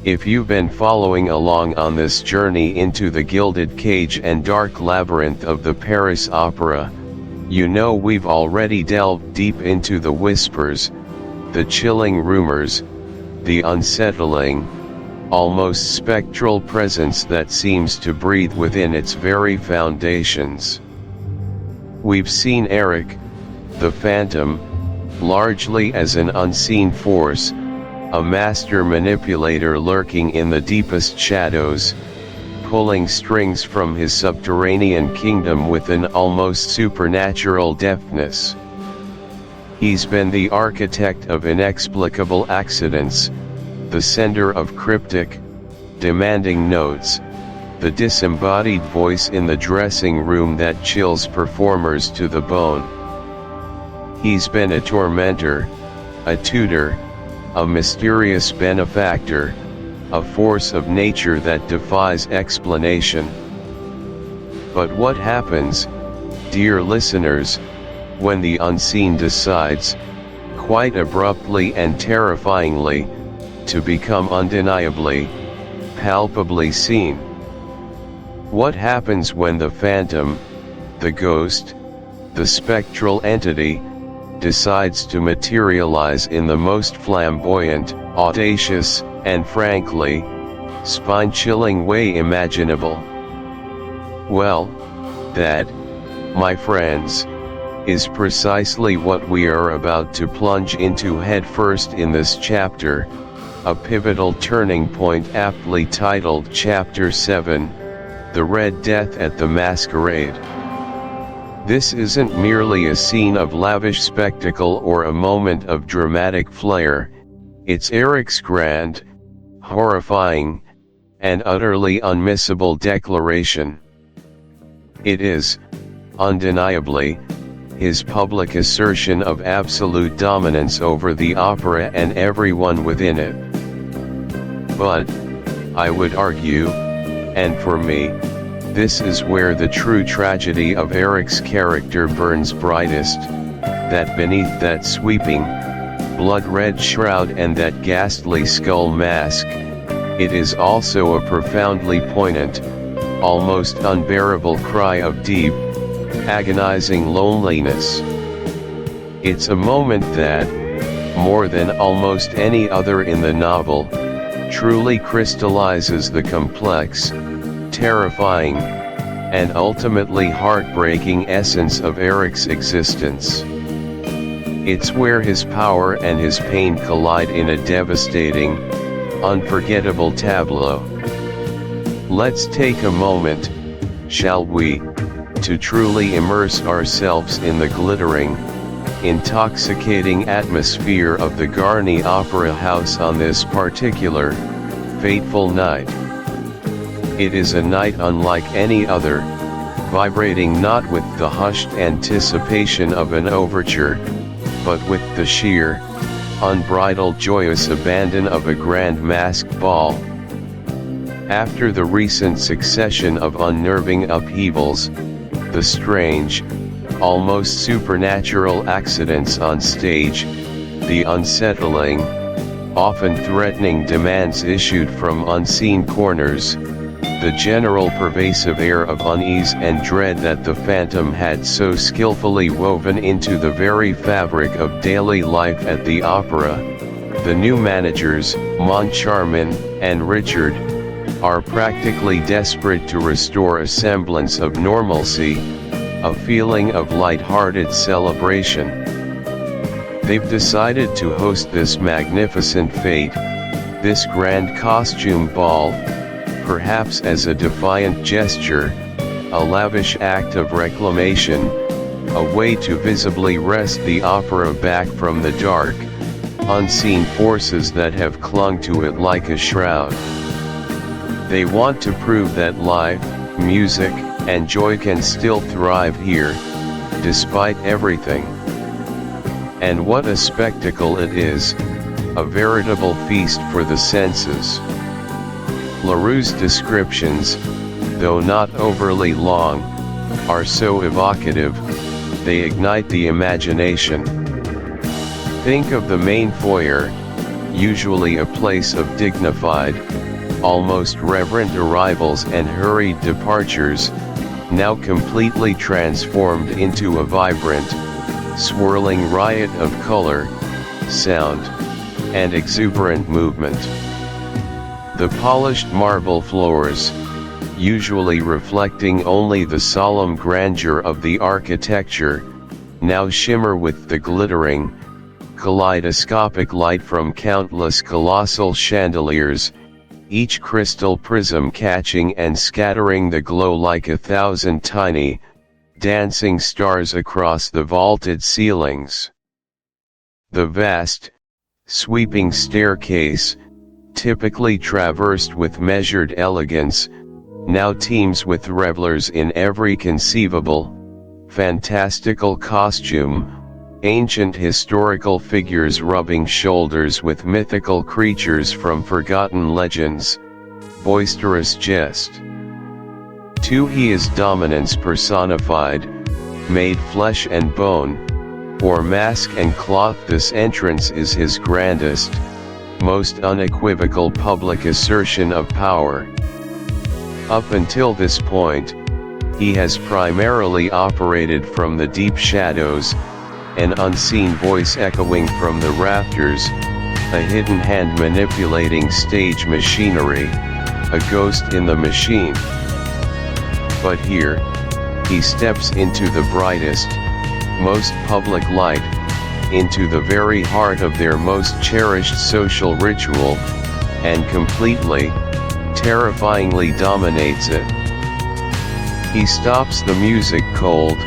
If you've been following along on this journey into the gilded cage and dark labyrinth of the Paris Opera, you know we've already delved deep into the whispers, the chilling rumors, the unsettling, almost spectral presence that seems to breathe within its very foundations. We've seen Erik, the Phantom, largely as an unseen force, a master manipulator lurking in the deepest shadows, pulling strings from his subterranean kingdom with an almost supernatural deftness. He's been the architect of inexplicable accidents, the sender of cryptic, demanding notes, the disembodied voice in the dressing room that chills performers to the bone. He's been a tormentor, a tutor, a mysterious benefactor, a force of nature that defies explanation. But what happens, dear listeners, when the unseen decides, quite abruptly and terrifyingly, to become undeniably, palpably seen? What happens when the phantom, the ghost, the spectral entity, decides to materialize in the most flamboyant, audacious, and frankly, spine-chilling way imaginable? Well, that, my friends, is precisely what we are about to plunge into headfirst in this chapter, a pivotal turning point aptly titled Chapter 7, The Red Death at the Masquerade. This isn't merely a scene of lavish spectacle or a moment of dramatic flair, it's Erik's grand, horrifying, and utterly unmissable declaration. It is, undeniably, his public assertion of absolute dominance over the opera and everyone within it. But, I would argue, and for me, this is where the true tragedy of Erik's character burns brightest, that beneath that sweeping, blood-red shroud and that ghastly skull mask, it is also a profoundly poignant, almost unbearable cry of deep, agonizing loneliness. It's a moment that, more than almost any other in the novel, truly crystallizes the complex, terrifying, and ultimately heartbreaking essence of Erik's existence. It's where his power and his pain collide in a devastating, unforgettable tableau. Let's take a moment, shall we, to truly immerse ourselves in the glittering, intoxicating atmosphere of the Garni Opera House on this particular, fateful night. It is a night unlike any other, vibrating not with the hushed anticipation of an overture, but with the sheer, unbridled joyous abandon of a grand masked ball. After the recent succession of unnerving upheavals, the strange, almost supernatural accidents on stage, the unsettling, often threatening demands issued from unseen corners, the general pervasive air of unease and dread that the phantom had so skillfully woven into the very fabric of daily life at the opera, the new managers, Moncharmin and Richard, are practically desperate to restore a semblance of normalcy, a feeling of light-hearted celebration. They've decided to host this magnificent fete, this grand costume ball, perhaps as a defiant gesture, a lavish act of reclamation, a way to visibly wrest the opera back from the dark, unseen forces that have clung to it like a shroud. They want to prove that life, music, and joy can still thrive here, despite everything. And what a spectacle it is, a veritable feast for the senses. Leroux's descriptions, though not overly long, are so evocative, they ignite the imagination. Think of the main foyer, usually a place of dignified, almost reverent arrivals and hurried departures, now completely transformed into a vibrant, swirling riot of color, sound, and exuberant movement. The polished marble floors, usually reflecting only the solemn grandeur of the architecture, now shimmer with the glittering, kaleidoscopic light from countless colossal chandeliers, each crystal prism catching and scattering the glow like 1,000 tiny, dancing stars across the vaulted ceilings. The vast, sweeping staircase, typically traversed with measured elegance, now teems with revelers in every conceivable, fantastical costume, ancient historical figures rubbing shoulders with mythical creatures from forgotten legends, boisterous jest. 2. He is dominance personified, made flesh and bone, or mask and cloth. This entrance is his grandest, most unequivocal public assertion of power. Up until this point, he has primarily operated from the deep shadows, an unseen voice echoing from the rafters, a hidden hand manipulating stage machinery, a ghost in the machine. But here, he steps into the brightest, most public light, into the very heart of their most cherished social ritual, and completely, terrifyingly dominates it. He stops the music cold,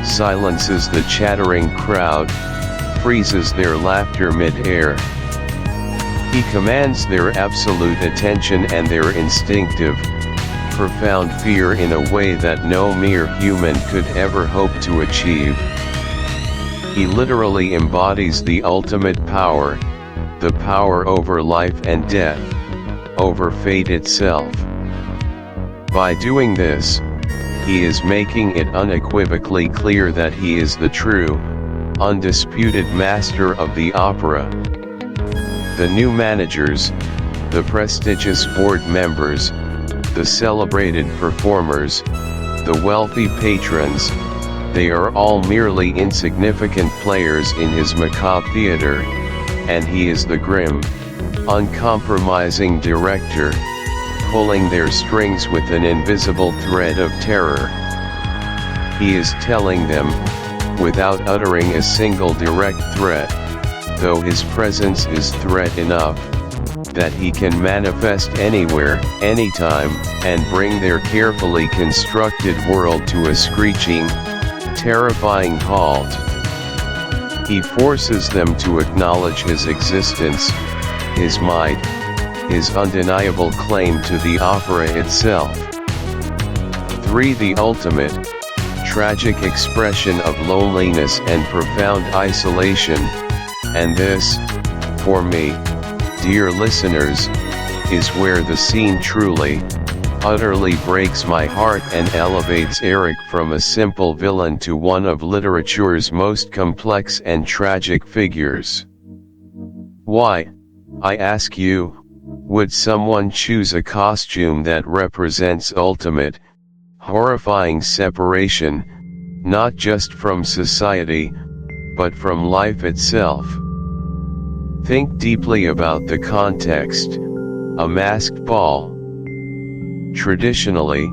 silences the chattering crowd, freezes their laughter mid-air. He commands their absolute attention and their instinctive, profound fear in a way that no mere human could ever hope to achieve. He literally embodies the ultimate power, the power over life and death, over fate itself. By doing this, he is making it unequivocally clear that he is the true, undisputed master of the opera. The new managers, the prestigious board members, the celebrated performers, the wealthy patrons, they are all merely insignificant players in his macabre theater, and he is the grim, uncompromising director, pulling their strings with an invisible thread of terror. He is telling them, without uttering a single direct threat, though his presence is threat enough, that he can manifest anywhere, anytime, and bring their carefully constructed world to a screeching, terrifying halt. He forces them to acknowledge his existence, his might, his undeniable claim to the opera itself. 3. The ultimate, tragic expression of loneliness and profound isolation, and this, for me, dear listeners, is where the scene truly, utterly breaks my heart and elevates Erik from a simple villain to one of literature's most complex and tragic figures. Why, I ask you, would someone choose a costume that represents ultimate, horrifying separation, not just from society, but from life itself? Think deeply about the context. A masked ball. Traditionally,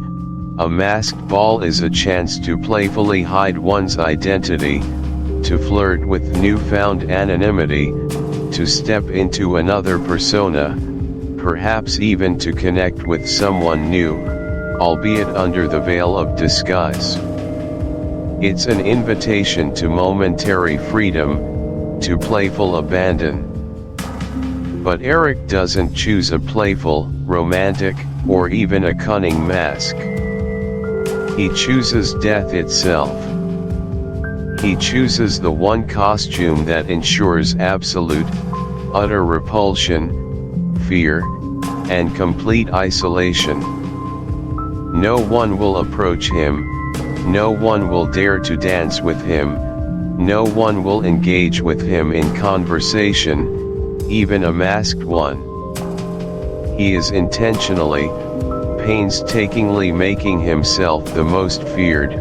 a masked ball is a chance to playfully hide one's identity, to flirt with newfound anonymity, to step into another persona, perhaps even to connect with someone new, albeit under the veil of disguise. It's an invitation to momentary freedom, to playful abandon. But Erik doesn't choose a playful, romantic, or even a cunning mask. He chooses death itself. He chooses the one costume that ensures absolute, utter repulsion, fear, and complete isolation. No one will approach him, no one will dare to dance with him, no one will engage with him in conversation, even a masked one. He is intentionally, painstakingly making himself the most feared,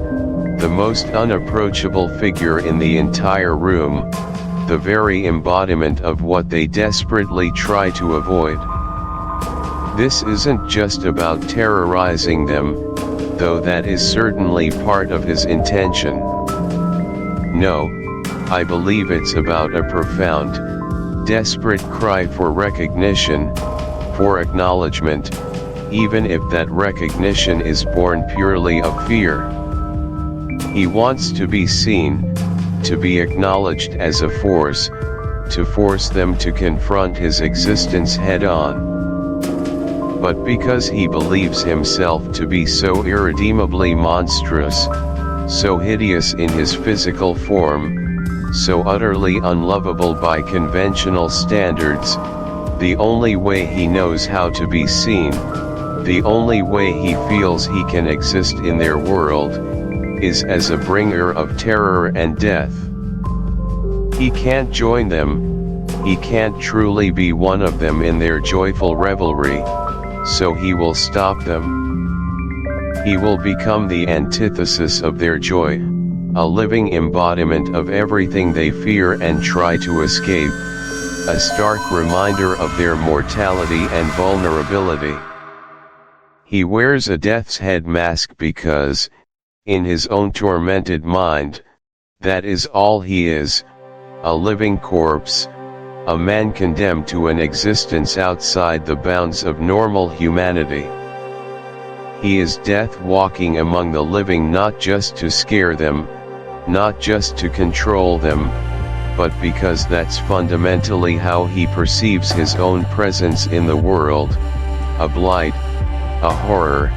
the most unapproachable figure in the entire room, the very embodiment of what they desperately try to avoid. This isn't just about terrorizing them, though that is certainly part of his intention. No, I believe it's about a profound, desperate cry for recognition, for acknowledgement, even if that recognition is born purely of fear. He wants to be seen, to be acknowledged as a force, to force them to confront his existence head-on. but because he believes himself to be so irredeemably monstrous, so hideous in his physical form, so utterly unlovable by conventional standards, the only way he knows how to be seen, the only way he feels he can exist in their world, is as a bringer of terror and death. He can't join them, he can't truly be one of them in their joyful revelry, so he will stop them. He will become the antithesis of their joy, a living embodiment of everything they fear and try to escape, a stark reminder of their mortality and vulnerability. He wears a death's head mask because, in his own tormented mind, that is all he is, a living corpse, a man condemned to an existence outside the bounds of normal humanity. He is death walking among the living, not just to scare them, not just to control them, but because that's fundamentally how he perceives his own presence in the world, a blight, a horror,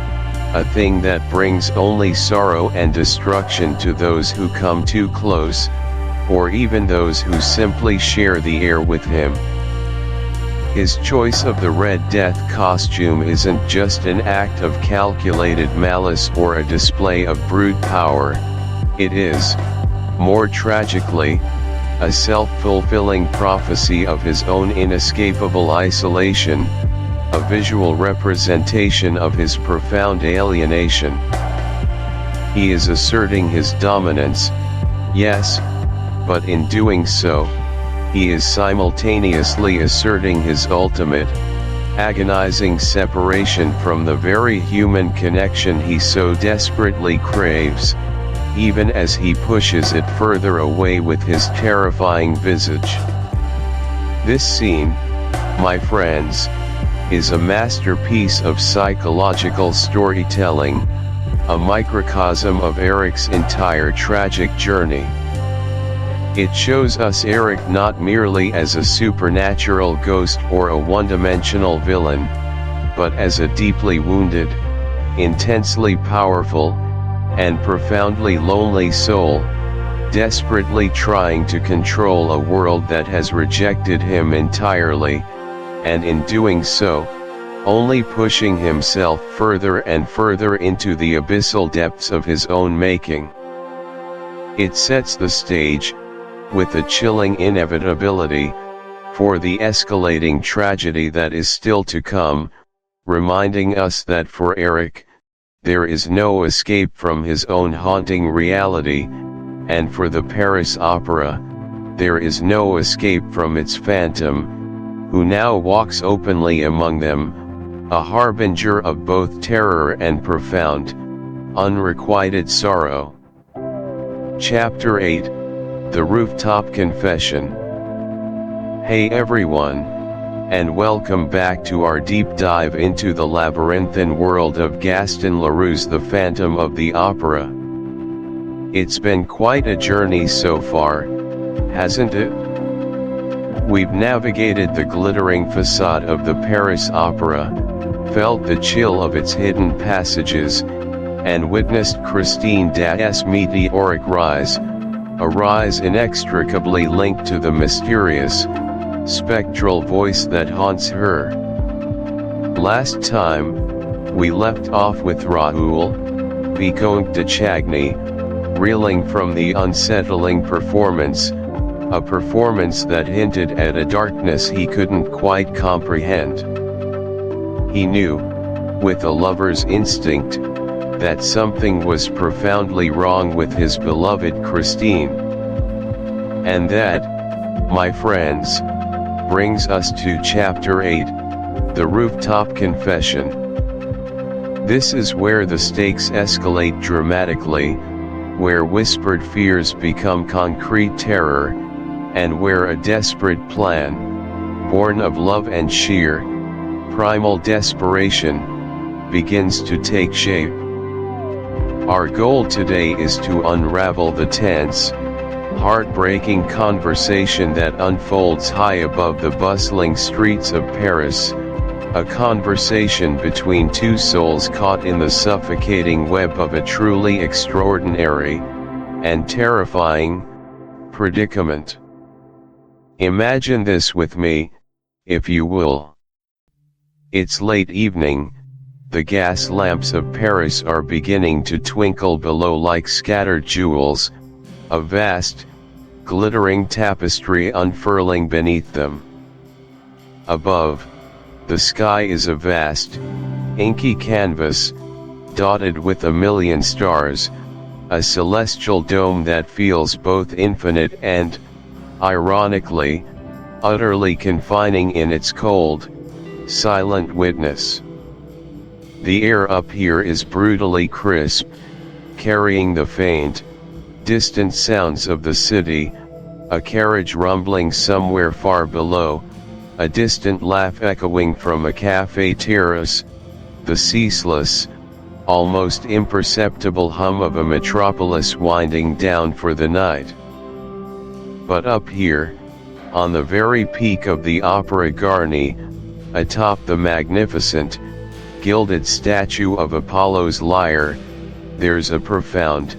a thing that brings only sorrow and destruction to those who come too close, or even those who simply share the air with him. His choice of the Red Death costume isn't just an act of calculated malice or a display of brute power, it is, more tragically, a self-fulfilling prophecy of his own inescapable isolation, a visual representation of his profound alienation. He is asserting his dominance, yes, but in doing so, he is simultaneously asserting his ultimate, agonizing separation from the very human connection he so desperately craves, even as he pushes it further away with his terrifying visage. This scene, my friends, is a masterpiece of psychological storytelling, a microcosm of Erik's entire tragic journey. It shows us Erik not merely as a supernatural ghost or a one-dimensional villain, but as a deeply wounded, intensely powerful, and profoundly lonely soul, desperately trying to control a world that has rejected him entirely, and in doing so, only pushing himself further and further into the abyssal depths of his own making. It sets the stage, with a chilling inevitability, for the escalating tragedy that is still to come, reminding us that for Erik, there is no escape from his own haunting reality, and for the Paris Opera, there is no escape from its phantom, who now walks openly among them, a harbinger of both terror and profound, unrequited sorrow. Chapter 8, The Rooftop Confession. Hey everyone, and welcome back to our deep dive into the labyrinthine world of Gaston Leroux's The Phantom of the Opera. It's been quite a journey so far, hasn't it? We've navigated the glittering facade of the Paris Opera, felt the chill of its hidden passages, and witnessed Christine Daaé's meteoric rise, a rise inextricably linked to the mysterious, spectral voice that haunts her. Last time, we left off with Raoul, Vicomte de Chagny, reeling from the unsettling performance, a performance that hinted at a darkness he couldn't quite comprehend. He knew, with a lover's instinct, that something was profoundly wrong with his beloved Christine. And that, my friends, brings us to Chapter 8, The Rooftop Confession. This is where the stakes escalate dramatically, where whispered fears become concrete terror, and where a desperate plan, born of love and sheer, primal desperation, begins to take shape. Our goal today is to unravel the tense, heartbreaking conversation that unfolds high above the bustling streets of Paris, A conversation between two souls caught in the suffocating web of a truly extraordinary, and terrifying, predicament. Imagine this with me, if you will. It's late evening, the gas lamps of Paris are beginning to twinkle below like scattered jewels, a vast, glittering tapestry unfurling beneath them. Above, the sky is a vast, inky canvas, dotted with a million stars, a celestial dome that feels both infinite and, ironically, utterly confining in its cold, silent witness. The air up here is brutally crisp, carrying the faint, distant sounds of the city, a carriage rumbling somewhere far below, a distant laugh echoing from a cafe terrace, the ceaseless, almost imperceptible hum of a metropolis winding down for the night. But up here, on the very peak of the Opera Garni, atop the magnificent, gilded statue of Apollo's lyre, there's a profound,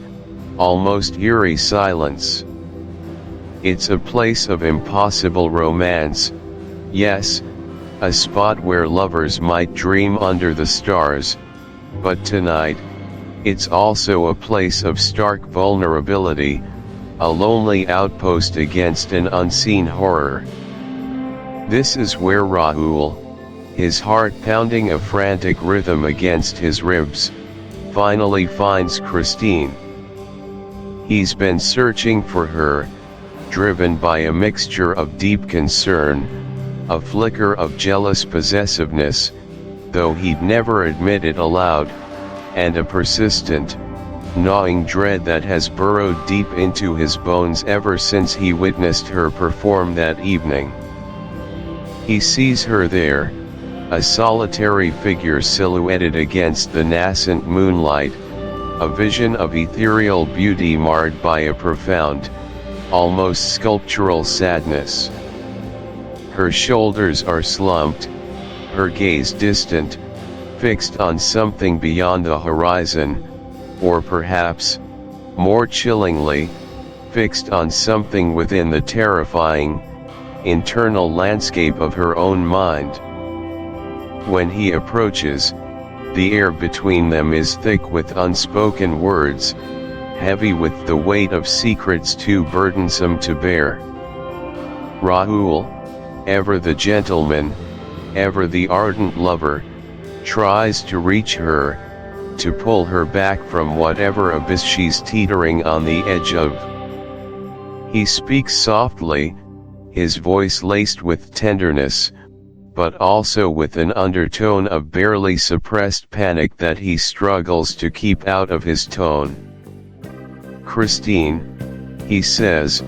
almost eerie silence. It's a place of impossible romance. Yes, a spot where lovers might dream under the stars, but tonight, it's also a place of stark vulnerability, a lonely outpost against an unseen horror. This is where Raoul, his heart pounding a frantic rhythm against his ribs, finally finds Christine. He's been searching for her, driven by a mixture of deep concern, a flicker of jealous possessiveness, though he'd never admit it aloud, and a persistent, gnawing dread that has burrowed deep into his bones ever since he witnessed her perform that evening. He sees her there, a solitary figure silhouetted against the nascent moonlight, a vision of ethereal beauty marred by a profound, almost sculptural sadness. Her shoulders are slumped, her gaze distant, fixed on something beyond the horizon, or perhaps, more chillingly, fixed on something within the terrifying, internal landscape of her own mind. When he approaches, the air between them is thick with unspoken words, heavy with the weight of secrets too burdensome to bear. Raoul, ever the gentleman, ever the ardent lover, tries to reach her, to pull her back from whatever abyss she's teetering on the edge of. He speaks softly, his voice laced with tenderness, but also with an undertone of barely suppressed panic that he struggles to keep out of his tone. "Christine," he says,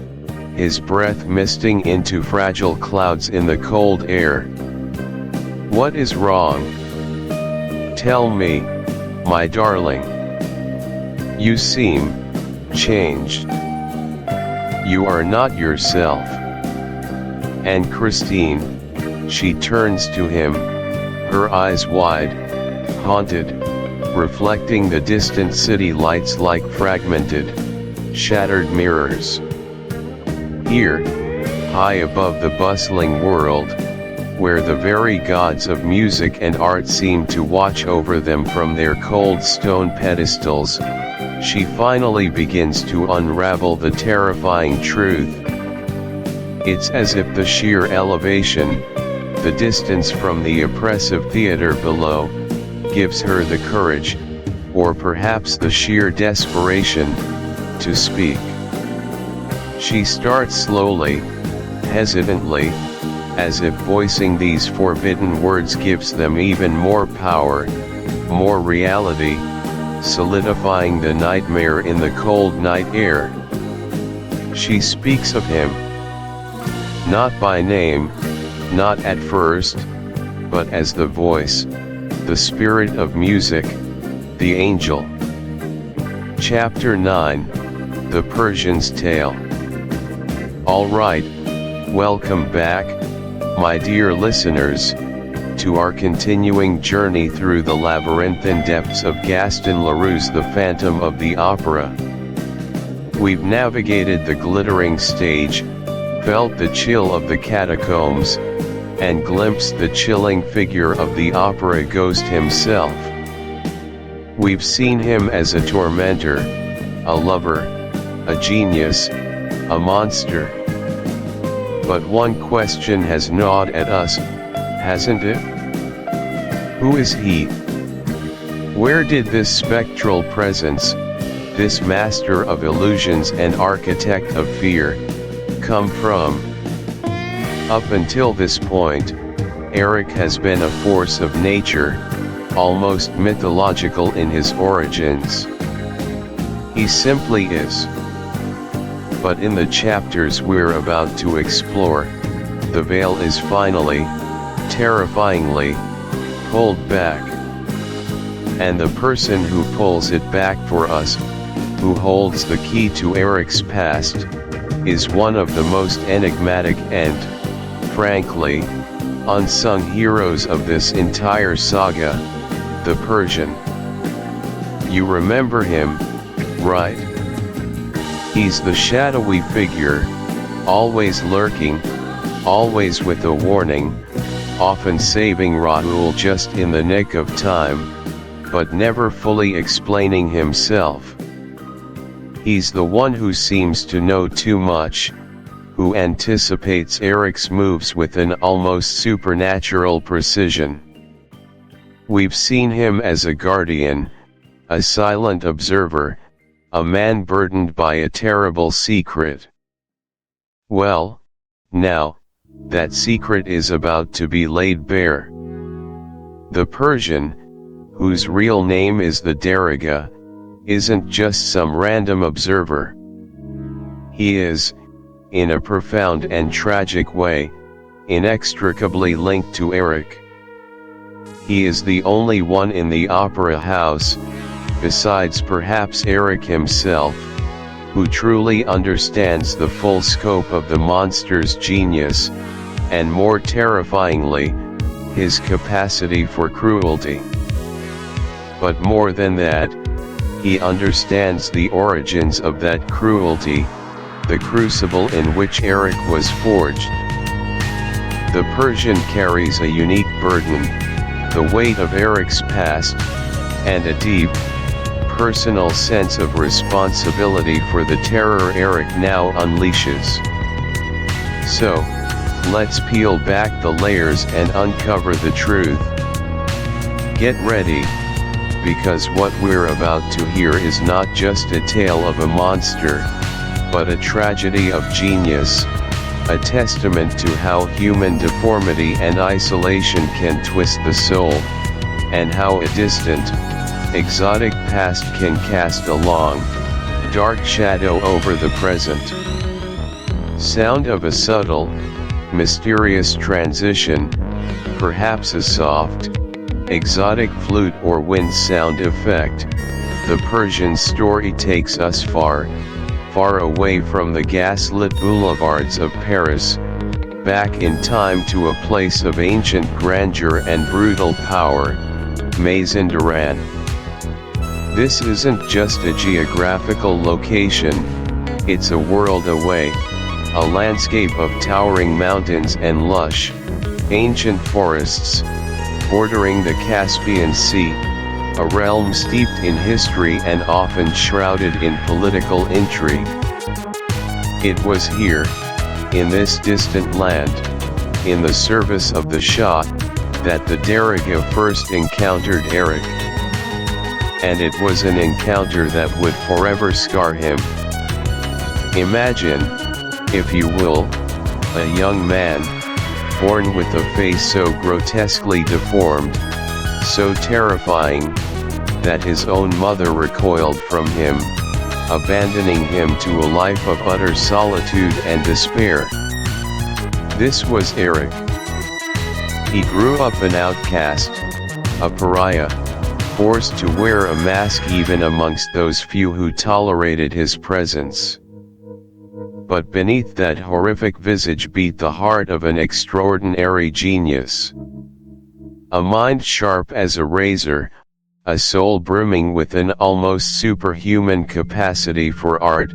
his breath misting into fragile clouds in the cold air. "What is wrong? Tell me, my darling. You seem changed. You are not yourself." And Christine, she turns to him, her eyes wide, haunted, reflecting the distant city lights like fragmented, shattered mirrors. Here, high above the bustling world, where the very gods of music and art seem to watch over them from their cold stone pedestals, she finally begins to unravel the terrifying truth. It's as if the sheer elevation, the distance from the oppressive theater below, gives her the courage, or perhaps the sheer desperation, to speak. She starts slowly, hesitantly, as if voicing these forbidden words gives them even more power, more reality, solidifying the nightmare in the cold night air. She speaks of him. Not by name, not at first, but as the voice, the spirit of music, the angel. Chapter 9, The Persian's Tale. All right, welcome back, my dear listeners. to our continuing journey through the labyrinthine depths of Gaston Leroux's The Phantom of the Opera. We've navigated the glittering stage, felt the chill of the catacombs, and glimpsed the chilling figure of the opera ghost himself. We've seen him as a tormentor, a lover, a genius, a monster. But one question has gnawed at us, hasn't it? Who is he? Where did this spectral presence, this master of illusions and architect of fear, come from? Up until this point, Erik has been a force of nature, almost mythological in his origins. He simply is. But in the chapters we're about to explore, the veil is finally, terrifyingly, pulled back. And the person who pulls it back for us, who holds the key to Erik's past, is one of the most enigmatic and, frankly, unsung heroes of this entire saga, the Persian. You remember him, right? He's the shadowy figure, always lurking, always with a warning, often saving Raoul just in the nick of time, but never fully explaining himself. He's the one who seems to know too much, who anticipates Erik's moves with an almost supernatural precision. We've seen him as a guardian, a silent observer, a man burdened by a terrible secret. Well, now, that secret is about to be laid bare. The Persian, whose real name is the Dargha, isn't just some random observer. He is, in a profound and tragic way, inextricably linked to Erik. He is the only one in the opera house, besides perhaps Erik himself, who truly understands the full scope of the monster's genius, and more terrifyingly, his capacity for cruelty. But more than that, he understands the origins of that cruelty, the crucible in which Erik was forged. The Persian carries a unique burden, the weight of Erik's past, and a deep, personal sense of responsibility for the terror Erik now unleashes. So, let's peel back the layers and uncover the truth. Get ready, because what we're about to hear is not just a tale of a monster, but a tragedy of genius, a testament to how human deformity and isolation can twist the soul, and how a distant, exotic past can cast a long, dark shadow over the present. Sound of a subtle, mysterious transition, perhaps a soft, exotic flute or wind sound effect. The Persian story takes us far, far away from the gaslit boulevards of Paris, back in time to a place of ancient grandeur and brutal power, Mazandaran. This isn't just a geographical location, it's a world away, a landscape of towering mountains and lush, ancient forests, bordering the Caspian Sea, a realm steeped in history and often shrouded in political intrigue. It was here, in this distant land, in the service of the Shah, that the Dargha first encountered Erik. And it was an encounter that would forever scar him. Imagine, if you will, a young man, born with a face so grotesquely deformed, so terrifying, that his own mother recoiled from him, abandoning him to a life of utter solitude and despair. This was Erik. He grew up an outcast, a pariah, forced to wear a mask even amongst those few who tolerated his presence. But beneath that horrific visage beat the heart of an extraordinary genius. A mind sharp as a razor, a soul brimming with an almost superhuman capacity for art,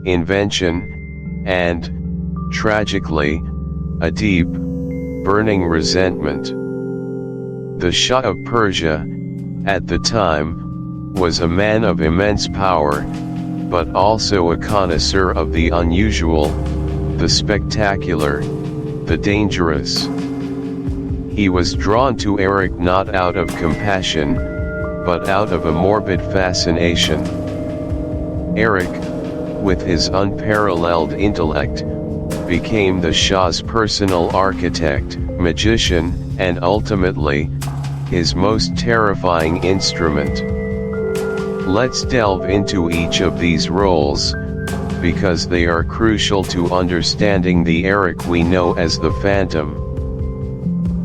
invention, and, tragically, a deep, burning resentment. The Shah of Persia, at the time, was a man of immense power, but also a connoisseur of the unusual, the spectacular, the dangerous. He was drawn to Erik not out of compassion, but out of a morbid fascination. Erik, with his unparalleled intellect, became the Shah's personal architect, magician, and ultimately, his most terrifying instrument. Let's delve into each of these roles, because they are crucial to understanding the Erik we know as the Phantom.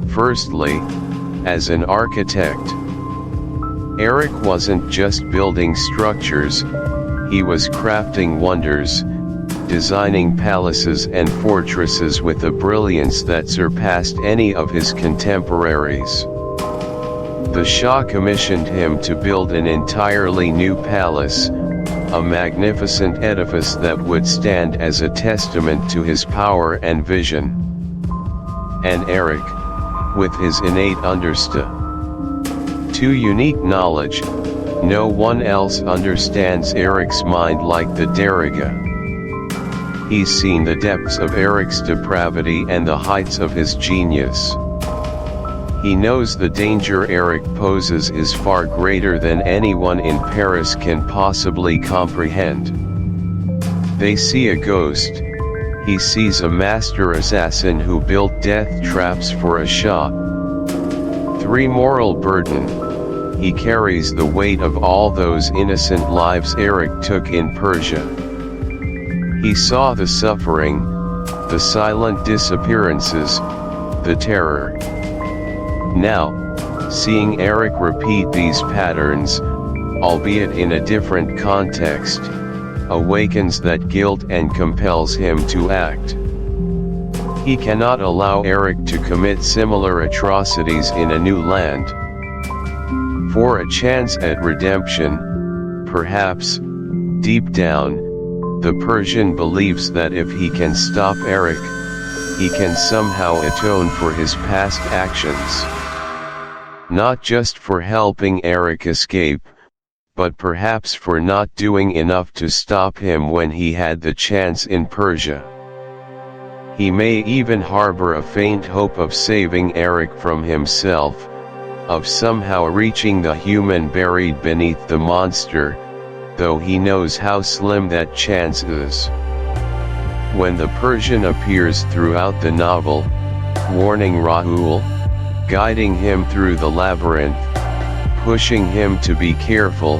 Firstly, as an architect. Erik wasn't just building structures, he was crafting wonders, designing palaces and fortresses with a brilliance that surpassed any of his contemporaries. The Shah commissioned him to build an entirely new palace, a magnificent edifice that would stand as a testament to his power and vision. And Erik, with his innate understanding to unique knowledge, no one else understands Erik's mind like the Darriga. He's seen the depths of Erik's depravity and the heights of his genius. He knows the danger Erik poses is far greater than anyone in Paris can possibly comprehend. They see a ghost. He sees a master assassin who built death traps for a Shah. 3. Moral burden. He carries the weight of all those innocent lives Erik took in Persia. He saw the suffering, the silent disappearances, the terror. Now, seeing Erik repeat these patterns, albeit in a different context, awakens that guilt and compels him to act. He cannot allow Erik to commit similar atrocities in a new land. For a chance at redemption, perhaps, deep down, the Persian believes that if he can stop Erik, he can somehow atone for his past actions. Not just for helping Erik escape, but perhaps for not doing enough to stop him when he had the chance in Persia. He may even harbor a faint hope of saving Erik from himself, of somehow reaching the human buried beneath the monster, though he knows how slim that chance is. When the Persian appears throughout the novel, warning Rahul, guiding him through the labyrinth, pushing him to be careful,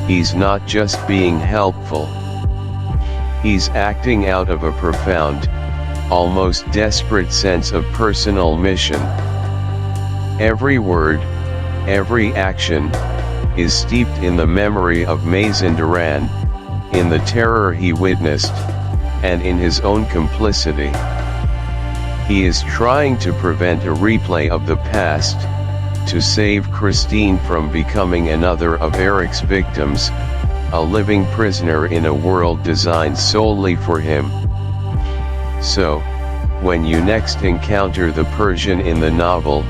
he's not just being helpful. He's acting out of a profound, almost desperate sense of personal mission. Every word, every action, is steeped in the memory of Mazindaran, in the terror he witnessed, and in his own complicity. He is trying to prevent a replay of the past, to save Christine from becoming another of Erik's victims, a living prisoner in a world designed solely for him. So, when you next encounter the Persian in the novel,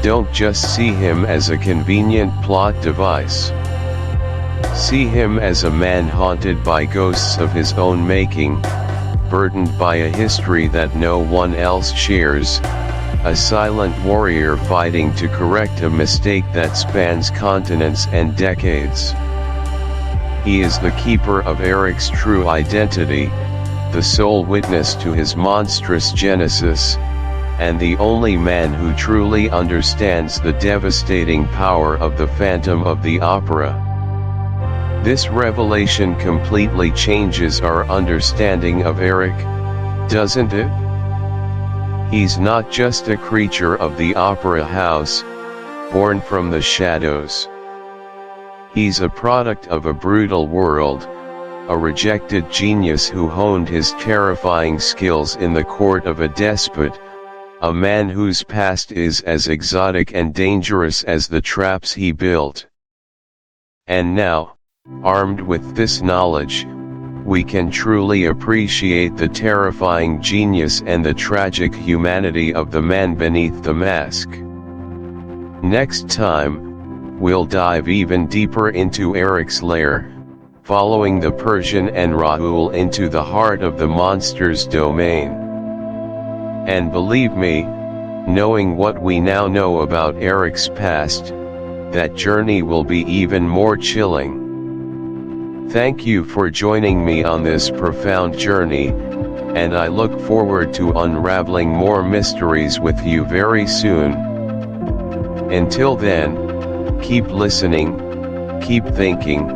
don't just see him as a convenient plot device. See him as a man haunted by ghosts of his own making, burdened by a history that no one else shares, a silent warrior fighting to correct a mistake that spans continents and decades. He is the keeper of Erik's true identity, the sole witness to his monstrous genesis, and the only man who truly understands the devastating power of the Phantom of the Opera. This revelation completely changes our understanding of Erik, doesn't it? He's not just a creature of the opera house, born from the shadows. He's a product of a brutal world, a rejected genius who honed his terrifying skills in the court of a despot, a man whose past is as exotic and dangerous as the traps he built. And now, armed with this knowledge, we can truly appreciate the terrifying genius and the tragic humanity of the man beneath the mask. Next time, we'll dive even deeper into Erik's lair, following the Persian and Leroux into the heart of the monster's domain. And believe me, knowing what we now know about Erik's past, that journey will be even more chilling. Thank you for joining me on this profound journey, and I look forward to unraveling more mysteries with you very soon. Until then, keep listening, keep thinking,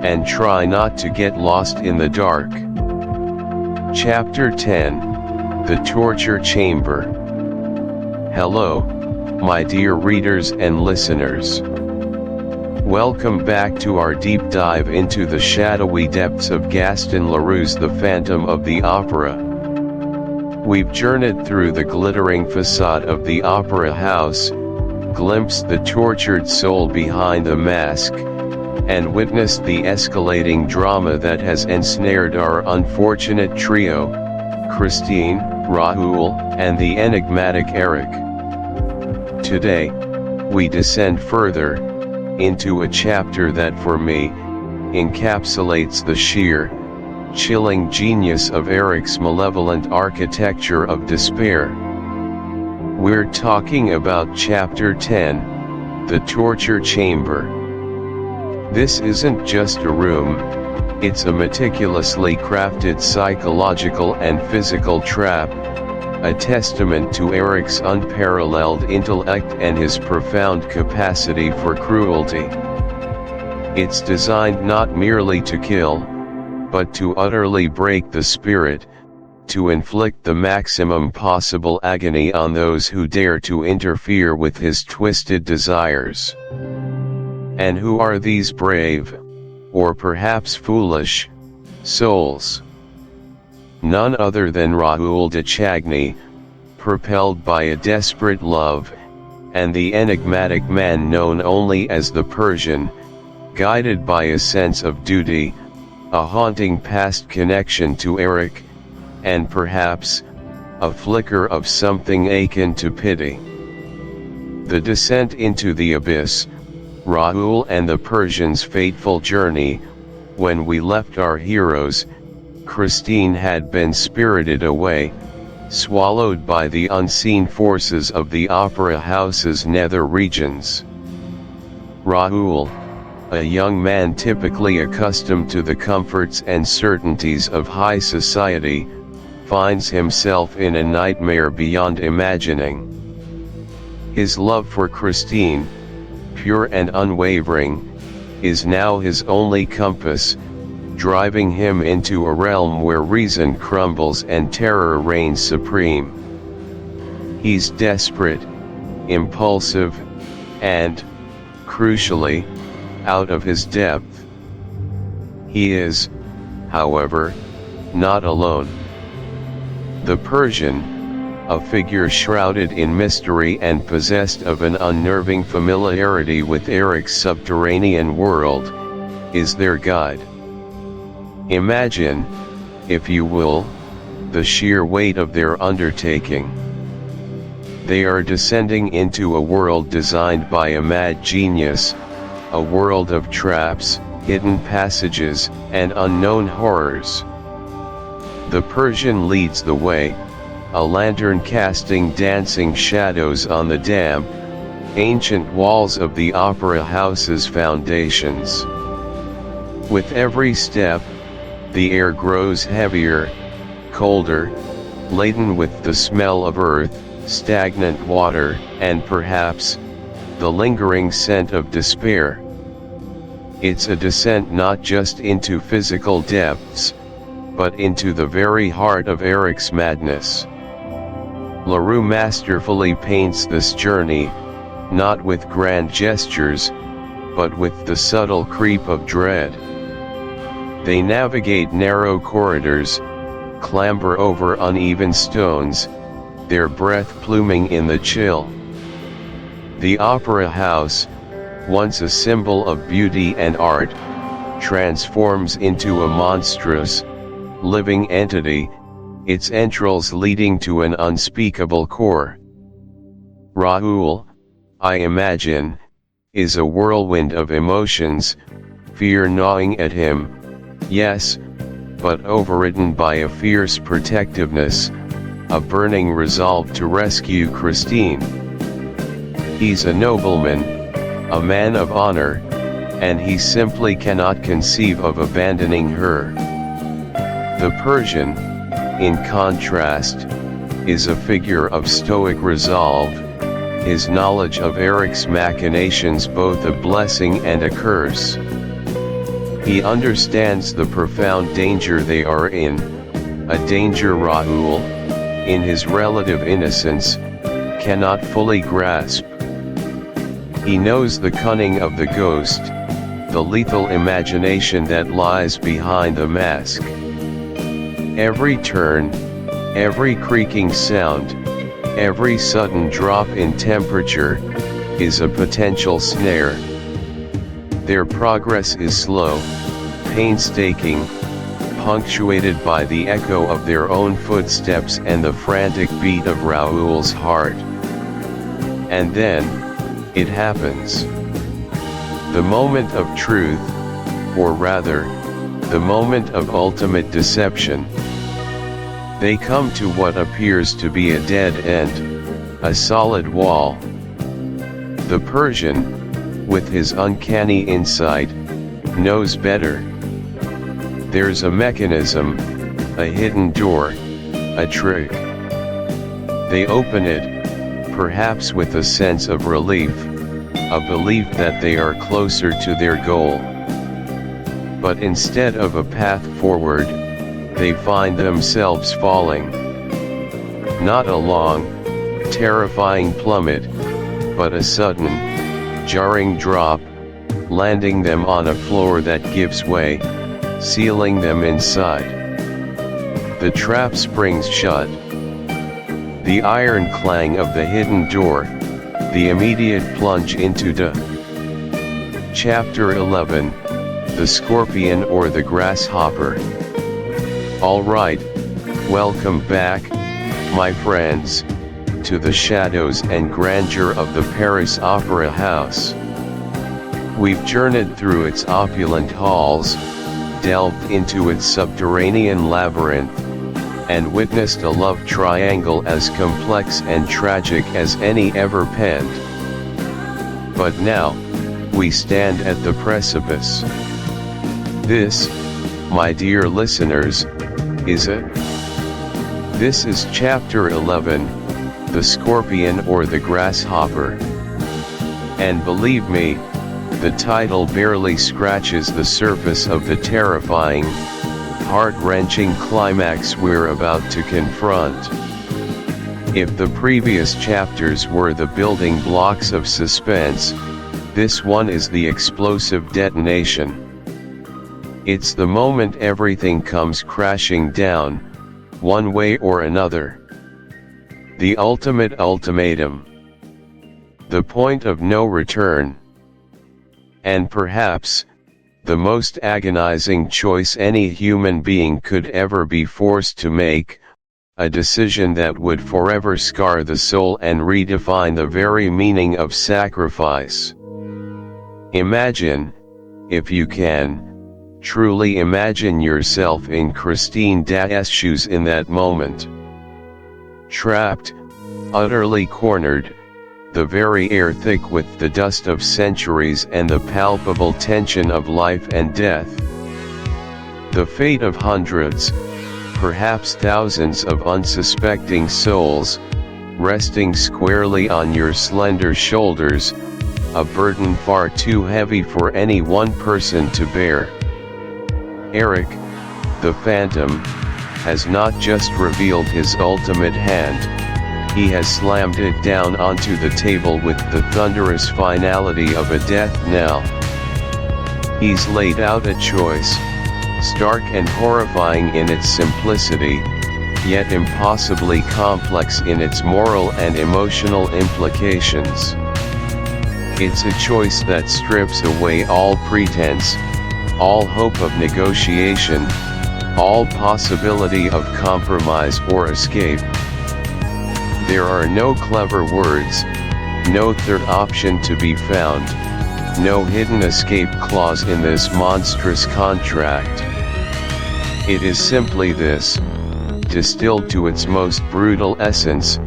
and try not to get lost in the dark. Chapter 10: The Torture Chamber. Hello, my dear readers and listeners. Welcome back to our deep dive into the shadowy depths of Gaston Leroux's The Phantom of the Opera. We've journeyed through the glittering facade of the opera house, glimpsed the tortured soul behind the mask, and witnessed the escalating drama that has ensnared our unfortunate trio, Christine, Leroux, and the enigmatic Erik. Today, we descend further into a chapter that for me encapsulates the sheer, chilling genius of Erik's malevolent architecture of despair. We're talking about Chapter 10, The Torture Chamber. This isn't just a room, it's a meticulously crafted psychological and physical trap, a testament to Erik's unparalleled intellect and his profound capacity for cruelty. It's designed not merely to kill, but to utterly break the spirit, to inflict the maximum possible agony on those who dare to interfere with his twisted desires. And who are these brave, or perhaps foolish, souls? None other than Leroux de Chagny, propelled by a desperate love, and the enigmatic man known only as the Persian, guided by a sense of duty, a haunting past connection to Erik, and perhaps, a flicker of something akin to pity. The descent into the abyss, Leroux and the Persian's fateful journey. When we left our heroes, Christine had been spirited away, swallowed by the unseen forces of the opera house's nether regions. Leroux, a young man typically accustomed to the comforts and certainties of high society, finds himself in a nightmare beyond imagining. His love for Christine, pure and unwavering, is now his only compass, driving him into a realm where reason crumbles and terror reigns supreme. He's desperate, impulsive, and, crucially, out of his depth. He is, however, not alone. The Persian, a figure shrouded in mystery and possessed of an unnerving familiarity with Erik's subterranean world, is their guide. Imagine, if you will, the sheer weight of their undertaking. They are descending into a world designed by a mad genius, a world of traps, hidden passages, and unknown horrors. The Persian leads the way, a lantern casting dancing shadows on the damp, ancient walls of the opera house's foundations. With every step, the air grows heavier, colder, laden with the smell of earth, stagnant water, and perhaps, the lingering scent of despair. It's a descent not just into physical depths, but into the very heart of Erik's madness. Leroux masterfully paints this journey, not with grand gestures, but with the subtle creep of dread. They navigate narrow corridors, clamber over uneven stones, their breath pluming in the chill. The opera house, once a symbol of beauty and art, transforms into a monstrous, living entity, its entrails leading to an unspeakable core. Raoul, I imagine, is a whirlwind of emotions, fear gnawing at him, yes, but overridden by a fierce protectiveness, a burning resolve to rescue Christine. He's a nobleman, a man of honor, and he simply cannot conceive of abandoning her. The Persian, in contrast, is a figure of stoic resolve, his knowledge of Erik's machinations both a blessing and a curse. He understands the profound danger they are in, a danger Raoul, in his relative innocence, cannot fully grasp. He knows the cunning of the ghost, the lethal imagination that lies behind the mask. Every turn, every creaking sound, every sudden drop in temperature, is a potential snare. Their progress is slow, painstaking, punctuated by the echo of their own footsteps and the frantic beat of Raoul's heart. And then, it happens. The moment of truth, or rather, the moment of ultimate deception. They come to what appears to be a dead end, a solid wall. The Persian, with his uncanny insight, knows better. There's a mechanism, a hidden door, a trick. They open it, perhaps with a sense of relief, a belief that they are closer to their goal. But instead of a path forward, they find themselves falling. Not a long, terrifying plummet, but a sudden, jarring drop, landing them on a floor that gives way, sealing them inside. The trap springs shut. The iron clang of the hidden door, the immediate plunge into Chapter 11, The Scorpion or the Grasshopper. Alright, welcome back, my friends, to the shadows and grandeur of the Paris Opera House. We've journeyed through its opulent halls, delved into its subterranean labyrinth, and witnessed a love triangle as complex and tragic as any ever penned. But now, we stand at the precipice. This, my dear listeners, is it? This is Chapter 11, The Scorpion or the Grasshopper. And believe me, the title barely scratches the surface of the terrifying, heart-wrenching climax we're about to confront. If the previous chapters were the building blocks of suspense, this one is the explosive detonation. It's the moment everything comes crashing down, one way or another. The ultimate ultimatum. The point of no return. And perhaps, the most agonizing choice any human being could ever be forced to make, a decision that would forever scar the soul and redefine the very meaning of sacrifice. Imagine, if you can, truly imagine yourself in Christine Daaé's shoes in that moment. Trapped, utterly cornered, the very air thick with the dust of centuries and the palpable tension of life and death. The fate of hundreds, perhaps thousands of unsuspecting souls, resting squarely on your slender shoulders, a burden far too heavy for any one person to bear. Erik, the Phantom, has not just revealed his ultimate hand, he has slammed it down onto the table with the thunderous finality of a death knell. He's laid out a choice, stark and horrifying in its simplicity, yet impossibly complex in its moral and emotional implications. It's a choice that strips away all pretense, all hope of negotiation, all possibility of compromise or escape. There are no clever words, no third option to be found, no hidden escape clause in this monstrous contract. It is simply this, distilled to its most brutal essence: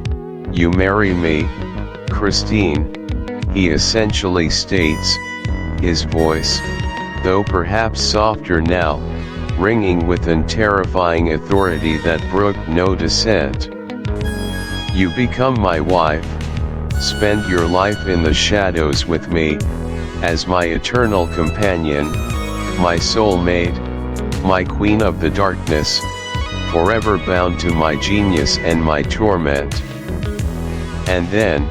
"You marry me, Christine," he essentially states, his voice, though perhaps softer now, ringing with an terrifying authority that brooked no dissent. "You become my wife, spend your life in the shadows with me, as my eternal companion, my soulmate, my queen of the darkness, forever bound to my genius and my torment." And then,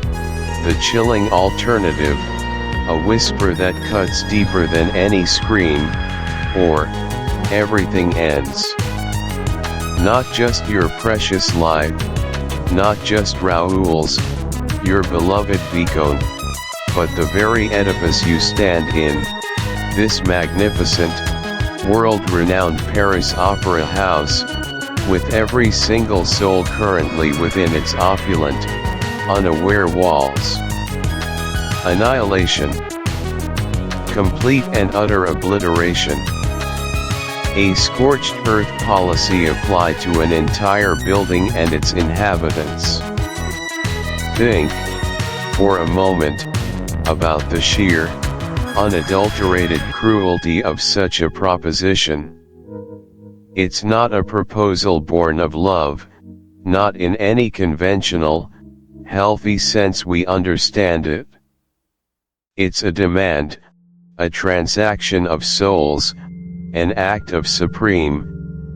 the chilling alternative, a whisper that cuts deeper than any scream, or, "Everything ends. Not just your precious life, not just Raoul's, your beloved beacon, but the very edifice you stand in, this magnificent, world-renowned Paris Opera House, with every single soul currently within its opulent, unaware walls." Annihilation. Complete and utter obliteration. A scorched earth policy applied to an entire building and its inhabitants. Think, for a moment, about the sheer, unadulterated cruelty of such a proposition. It's not a proposal born of love, not in any conventional, healthy sense we understand it. It's a demand, a transaction of souls, an act of supreme,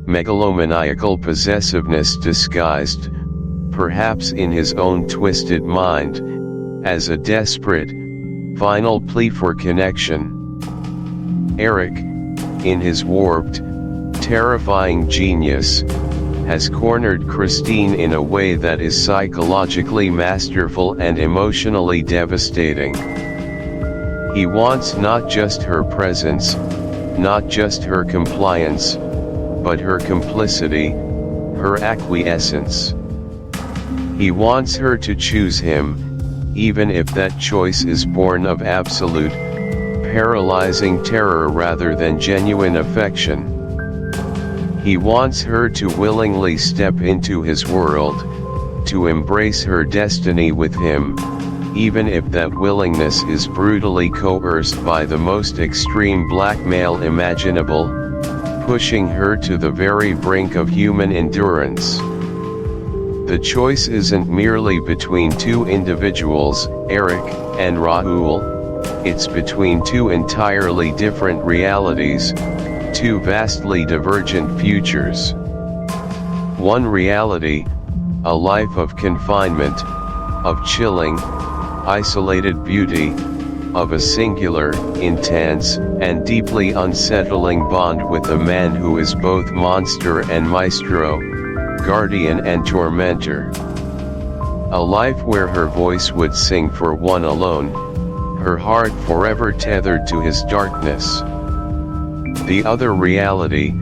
megalomaniacal possessiveness disguised, perhaps in his own twisted mind, as a desperate, final plea for connection. Erik, in his warped, terrifying genius, has cornered Christine in a way that is psychologically masterful and emotionally devastating. He wants not just her presence, not just her compliance, but her complicity, her acquiescence. He wants her to choose him, even if that choice is born of absolute, paralyzing terror rather than genuine affection. He wants her to willingly step into his world, to embrace her destiny with him, even if that willingness is brutally coerced by the most extreme blackmail imaginable, pushing her to the very brink of human endurance. The choice isn't merely between two individuals, Erik and Raoul, it's between two entirely different realities, two vastly divergent futures. One reality, a life of confinement, of chilling, isolated beauty, of a singular, intense, and deeply unsettling bond with a man who is both monster and maestro, guardian and tormentor. A life where her voice would sing for one alone, her heart forever tethered to his darkness. The other reality,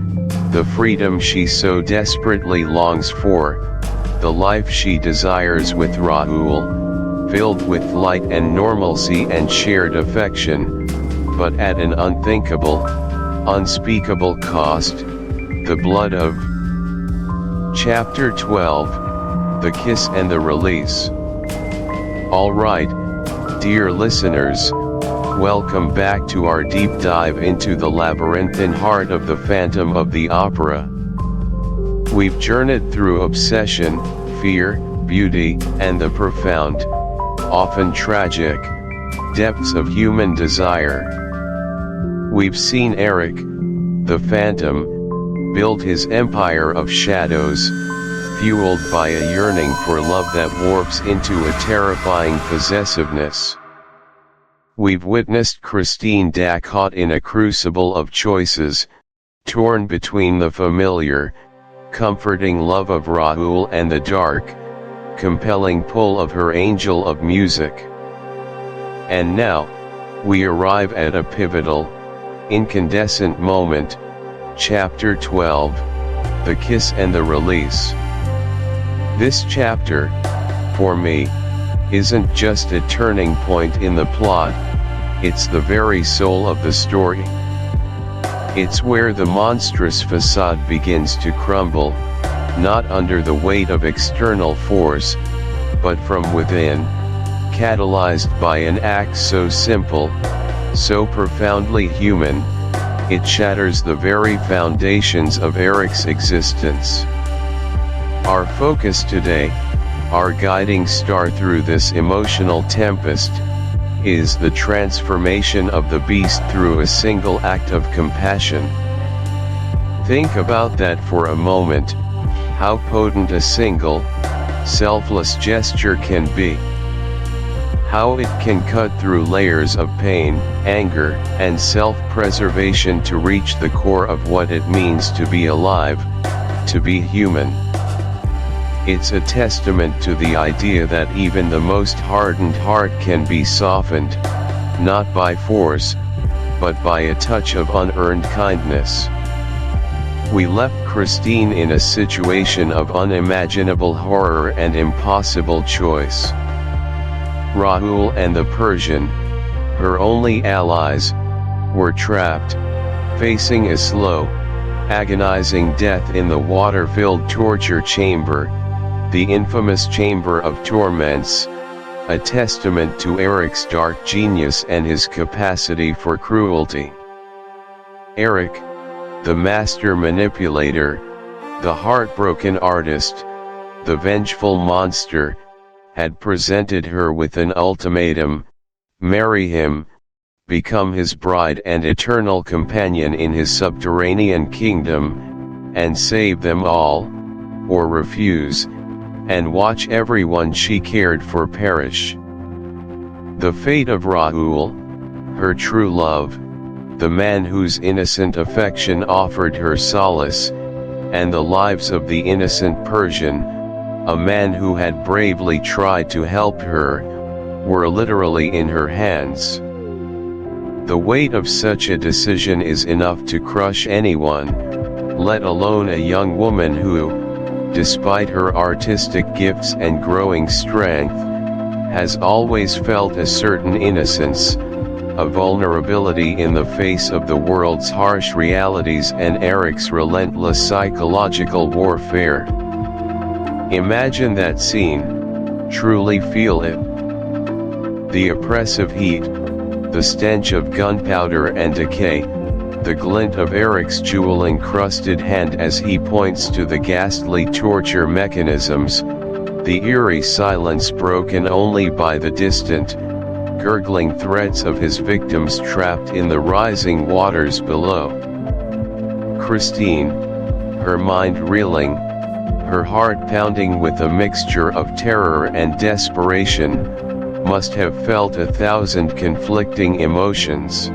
the freedom she so desperately longs for, the life she desires with Raoul, filled with light and normalcy and shared affection, but at an unthinkable, unspeakable cost, the blood of. Chapter 12, The Kiss and the Release. All right, dear listeners, welcome back to our deep dive into the labyrinthine heart of the Phantom of the Opera. We've journeyed through obsession, fear, beauty, and the profound, often tragic, depths of human desire. We've seen Erik, the Phantom, build his empire of shadows, fueled by a yearning for love that warps into a terrifying possessiveness. We've witnessed Christine Daaé caught in a crucible of choices, torn between the familiar, comforting love of Raoul and the dark, compelling pull of her angel of music. And now, we arrive at a pivotal, incandescent moment, Chapter 12, The Kiss and the Release. This chapter, for me, isn't just a turning point in the plot, it's the very soul of the story. It's where the monstrous facade begins to crumble, not under the weight of external force, but from within, catalyzed by an act so simple, so profoundly human, it shatters the very foundations of Erik's existence. Our focus today, our guiding star through this emotional tempest, is the transformation of the beast through a single act of compassion. Think about that for a moment, how potent a single, selfless gesture can be. How it can cut through layers of pain, anger, and self-preservation to reach the core of what it means to be alive, to be human. It's a testament to the idea that even the most hardened heart can be softened, not by force, but by a touch of unearned kindness. We left Christine in a situation of unimaginable horror and impossible choice. Raoul and the Persian, her only allies, were trapped, facing a slow, agonizing death in the water-filled torture chamber, the infamous Chamber of Torments, a testament to Erik's dark genius and his capacity for cruelty. Erik, the master manipulator, the heartbroken artist, the vengeful monster, had presented her with an ultimatum: marry him, become his bride and eternal companion in his subterranean kingdom, and save them all, or refuse, and watch everyone she cared for perish. The fate of Raoul, her true love, the man whose innocent affection offered her solace, and the lives of the innocent Persian, a man who had bravely tried to help her, were literally in her hands. The weight of such a decision is enough to crush anyone, let alone a young woman who, despite her artistic gifts and growing strength, has always felt a certain innocence, a vulnerability in the face of the world's harsh realities and Erik's relentless psychological warfare. Imagine that scene, truly feel it. The oppressive heat, the stench of gunpowder and decay, the glint of Erik's jewel-encrusted hand as he points to the ghastly torture mechanisms, the eerie silence broken only by the distant, gurgling threats of his victims trapped in the rising waters below. Christine, her mind reeling, her heart pounding with a mixture of terror and desperation, must have felt 1,000 conflicting emotions.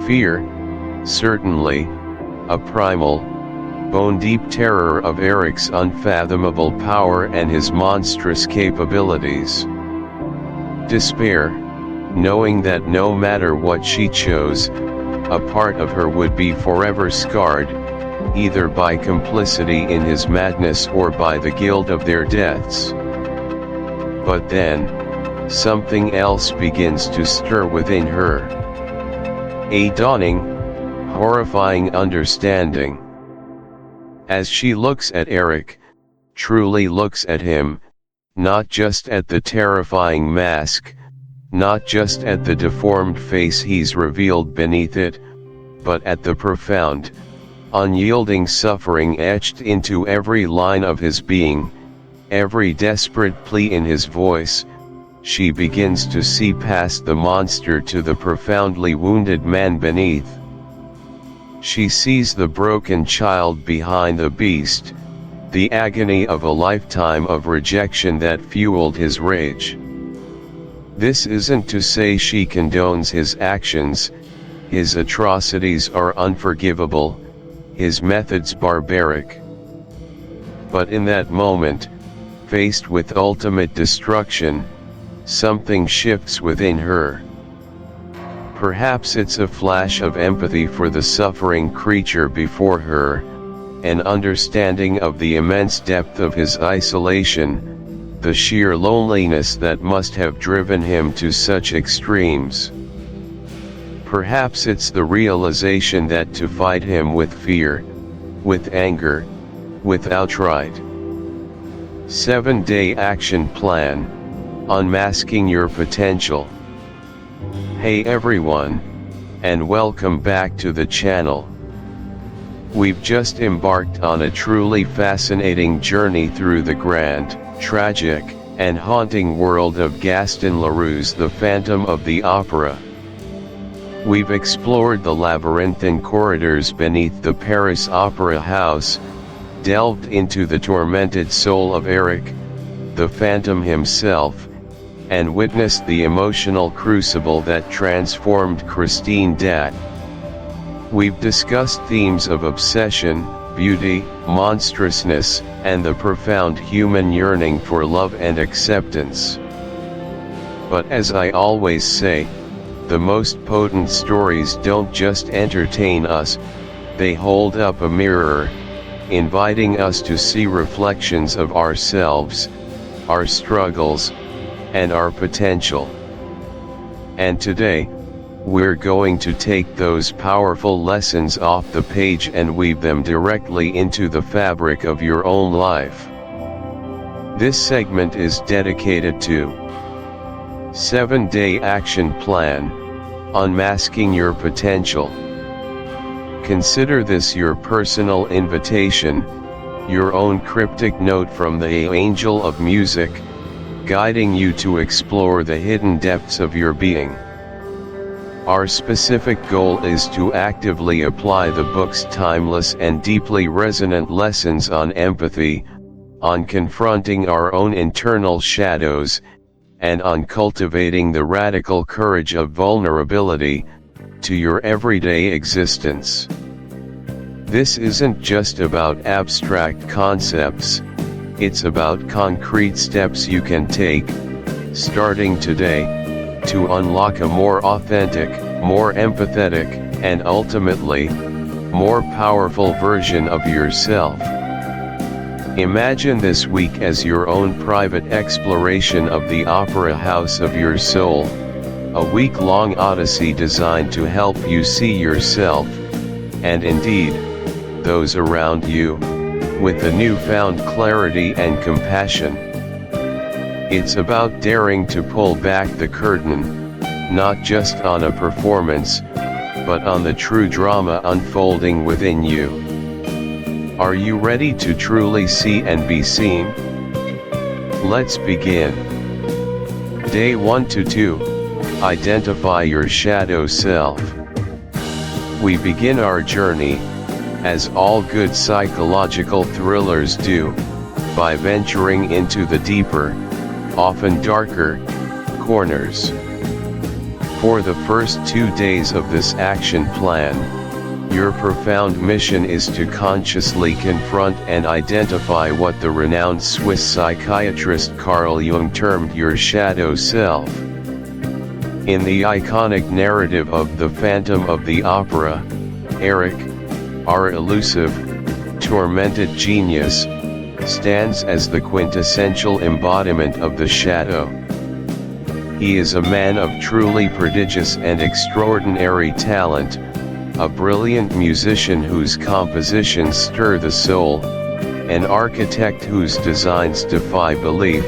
Fear, certainly, a primal, bone-deep terror of Erik's unfathomable power and his monstrous capabilities. Despair, knowing that no matter what she chose, a part of her would be forever scarred, either by complicity in his madness or by the guilt of their deaths. But then, something else begins to stir within her. A dawning, horrifying understanding. As she looks at Erik, truly looks at him, not just at the terrifying mask, not just at the deformed face he's revealed beneath it, but at the profound, unyielding suffering etched into every line of his being, every desperate plea in his voice, she begins to see past the monster to the profoundly wounded man beneath. She sees the broken child behind the beast, the agony of a lifetime of rejection that fueled his rage. This isn't to say she condones his actions. His atrocities are unforgivable, his methods barbaric. But in that moment, faced with ultimate destruction, something shifts within her. Perhaps it's a flash of empathy for the suffering creature before her, an understanding of the immense depth of his isolation, the sheer loneliness that must have driven him to such extremes. Perhaps it's the realization that to fight him with fear, with anger, with outright 7-day action plan, unmasking your potential. Hey everyone, and welcome back to the channel. We've just embarked on a truly fascinating journey through the grand, tragic, and haunting world of Gaston Leroux's The Phantom of the Opera. We've explored the labyrinthine corridors beneath the Paris Opera House, delved into the tormented soul of Erik, the Phantom himself, and witnessed the emotional crucible that transformed Christine Daaé. We've discussed themes of obsession, beauty, monstrousness, and the profound human yearning for love and acceptance. But as I always say, the most potent stories don't just entertain us, they hold up a mirror, inviting us to see reflections of ourselves, our struggles, and our potential. And today, we're going to take those powerful lessons off the page and weave them directly into the fabric of your own life. This segment is dedicated to 7-day action plan, unmasking your potential. Consider this your personal invitation, your own cryptic note from the angel of music, guiding you to explore the hidden depths of your being. Our specific goal is to actively apply the book's timeless and deeply resonant lessons on empathy, on confronting our own internal shadows, and on cultivating the radical courage of vulnerability to your everyday existence. This isn't just about abstract concepts, it's about concrete steps you can take, starting today, to unlock a more authentic, more empathetic, and ultimately, more powerful version of yourself. Imagine this week as your own private exploration of the opera house of your soul, a week-long odyssey designed to help you see yourself, and indeed, those around you, with a newfound clarity and compassion. It's about daring to pull back the curtain, not just on a performance, but on the true drama unfolding within you. Are you ready to truly see and be seen? Let's begin. Day 1 to 2, identify your shadow self. We begin our journey, as all good psychological thrillers do, by venturing into the deeper, often darker, corners. For the first 2 days of this action plan, your profound mission is to consciously confront and identify what the renowned Swiss psychiatrist Carl Jung termed your shadow self. In the iconic narrative of The Phantom of the Opera, Erik, our elusive, tormented genius, stands as the quintessential embodiment of the shadow. He is a man of truly prodigious and extraordinary talent, a brilliant musician whose compositions stir the soul, an architect whose designs defy belief,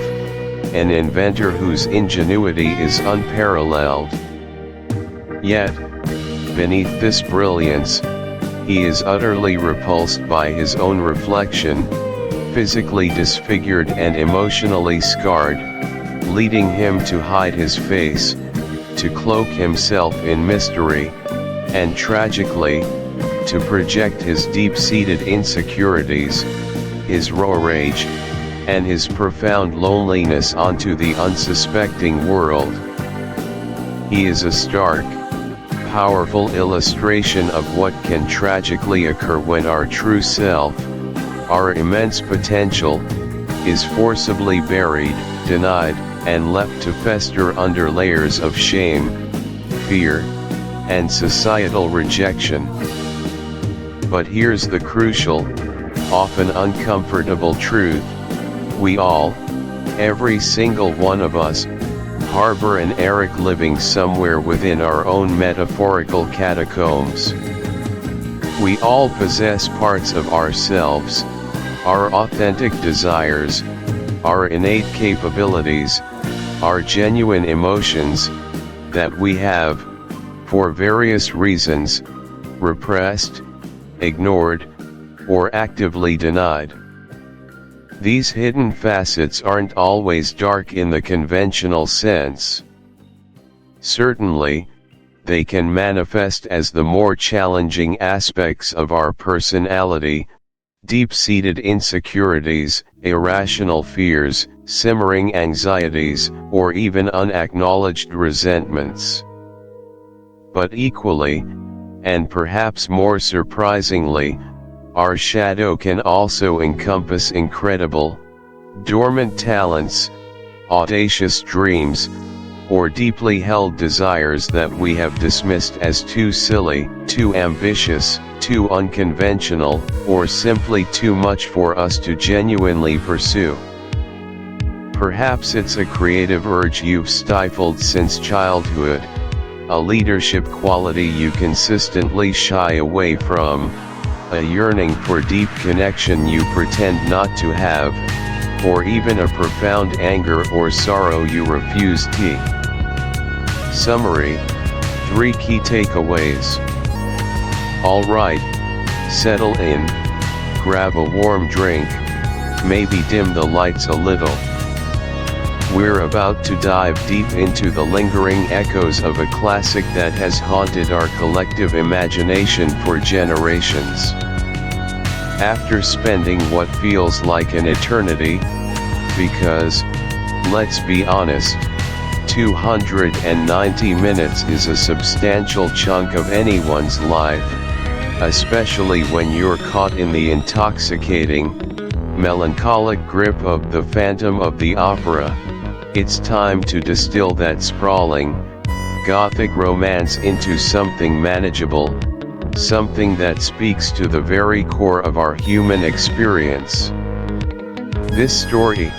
an inventor whose ingenuity is unparalleled. Yet, beneath this brilliance, he is utterly repulsed by his own reflection, physically disfigured and emotionally scarred, leading him to hide his face, to cloak himself in mystery, and tragically, to project his deep-seated insecurities, his raw rage, and his profound loneliness onto the unsuspecting world. He is a stark, powerful illustration of what can tragically occur when our true self, our immense potential, is forcibly buried, denied, and left to fester under layers of shame, fear, and societal rejection. But here's the crucial, often uncomfortable truth: we all, every single one of us, harbor an Erik living somewhere within our own metaphorical catacombs. We all possess parts of ourselves, our authentic desires, our innate capabilities, our genuine emotions, that we have, for various reasons, repressed, ignored, or actively denied. These hidden facets aren't always dark in the conventional sense. Certainly, they can manifest as the more challenging aspects of our personality: deep-seated insecurities, irrational fears, simmering anxieties, or even unacknowledged resentments. But equally, and perhaps more surprisingly, our shadow can also encompass incredible, dormant talents, audacious dreams, or deeply held desires that we have dismissed as too silly, too ambitious, too unconventional, or simply too much for us to genuinely pursue. Perhaps it's a creative urge you've stifled since childhood, a leadership quality you consistently shy away from, a yearning for deep connection you pretend not to have, or even a profound anger or sorrow you refuse to. Summary: 3 key takeaways. Alright, settle in, grab a warm drink, maybe dim the lights a little. We're about to dive deep into the lingering echoes of a classic that has haunted our collective imagination for generations. After spending what feels like an eternity, because, let's be honest, 290 minutes is a substantial chunk of anyone's life, especially when you're caught in the intoxicating, melancholic grip of the Phantom of the Opera. It's time to distill that sprawling, Gothic romance into something manageable, something that speaks to the very core of our human experience. This story,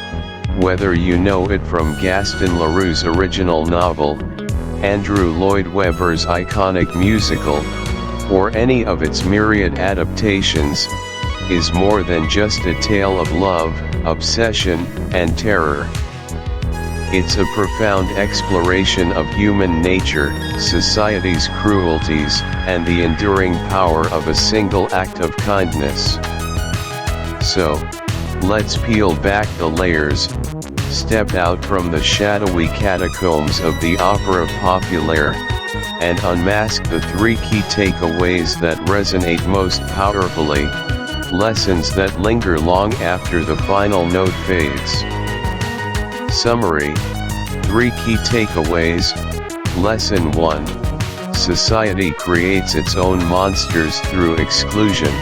whether you know it from Gaston Leroux's original novel, Andrew Lloyd Webber's iconic musical, or any of its myriad adaptations, is more than just a tale of love, obsession, and terror. It's a profound exploration of human nature, society's cruelties, and the enduring power of a single act of kindness. So, let's peel back the layers, step out from the shadowy catacombs of the opera populaire, and unmask the 3 key takeaways that resonate most powerfully, lessons that linger long after the final note fades. Summary: 3 key takeaways. Lesson 1. Society creates its own monsters through exclusion.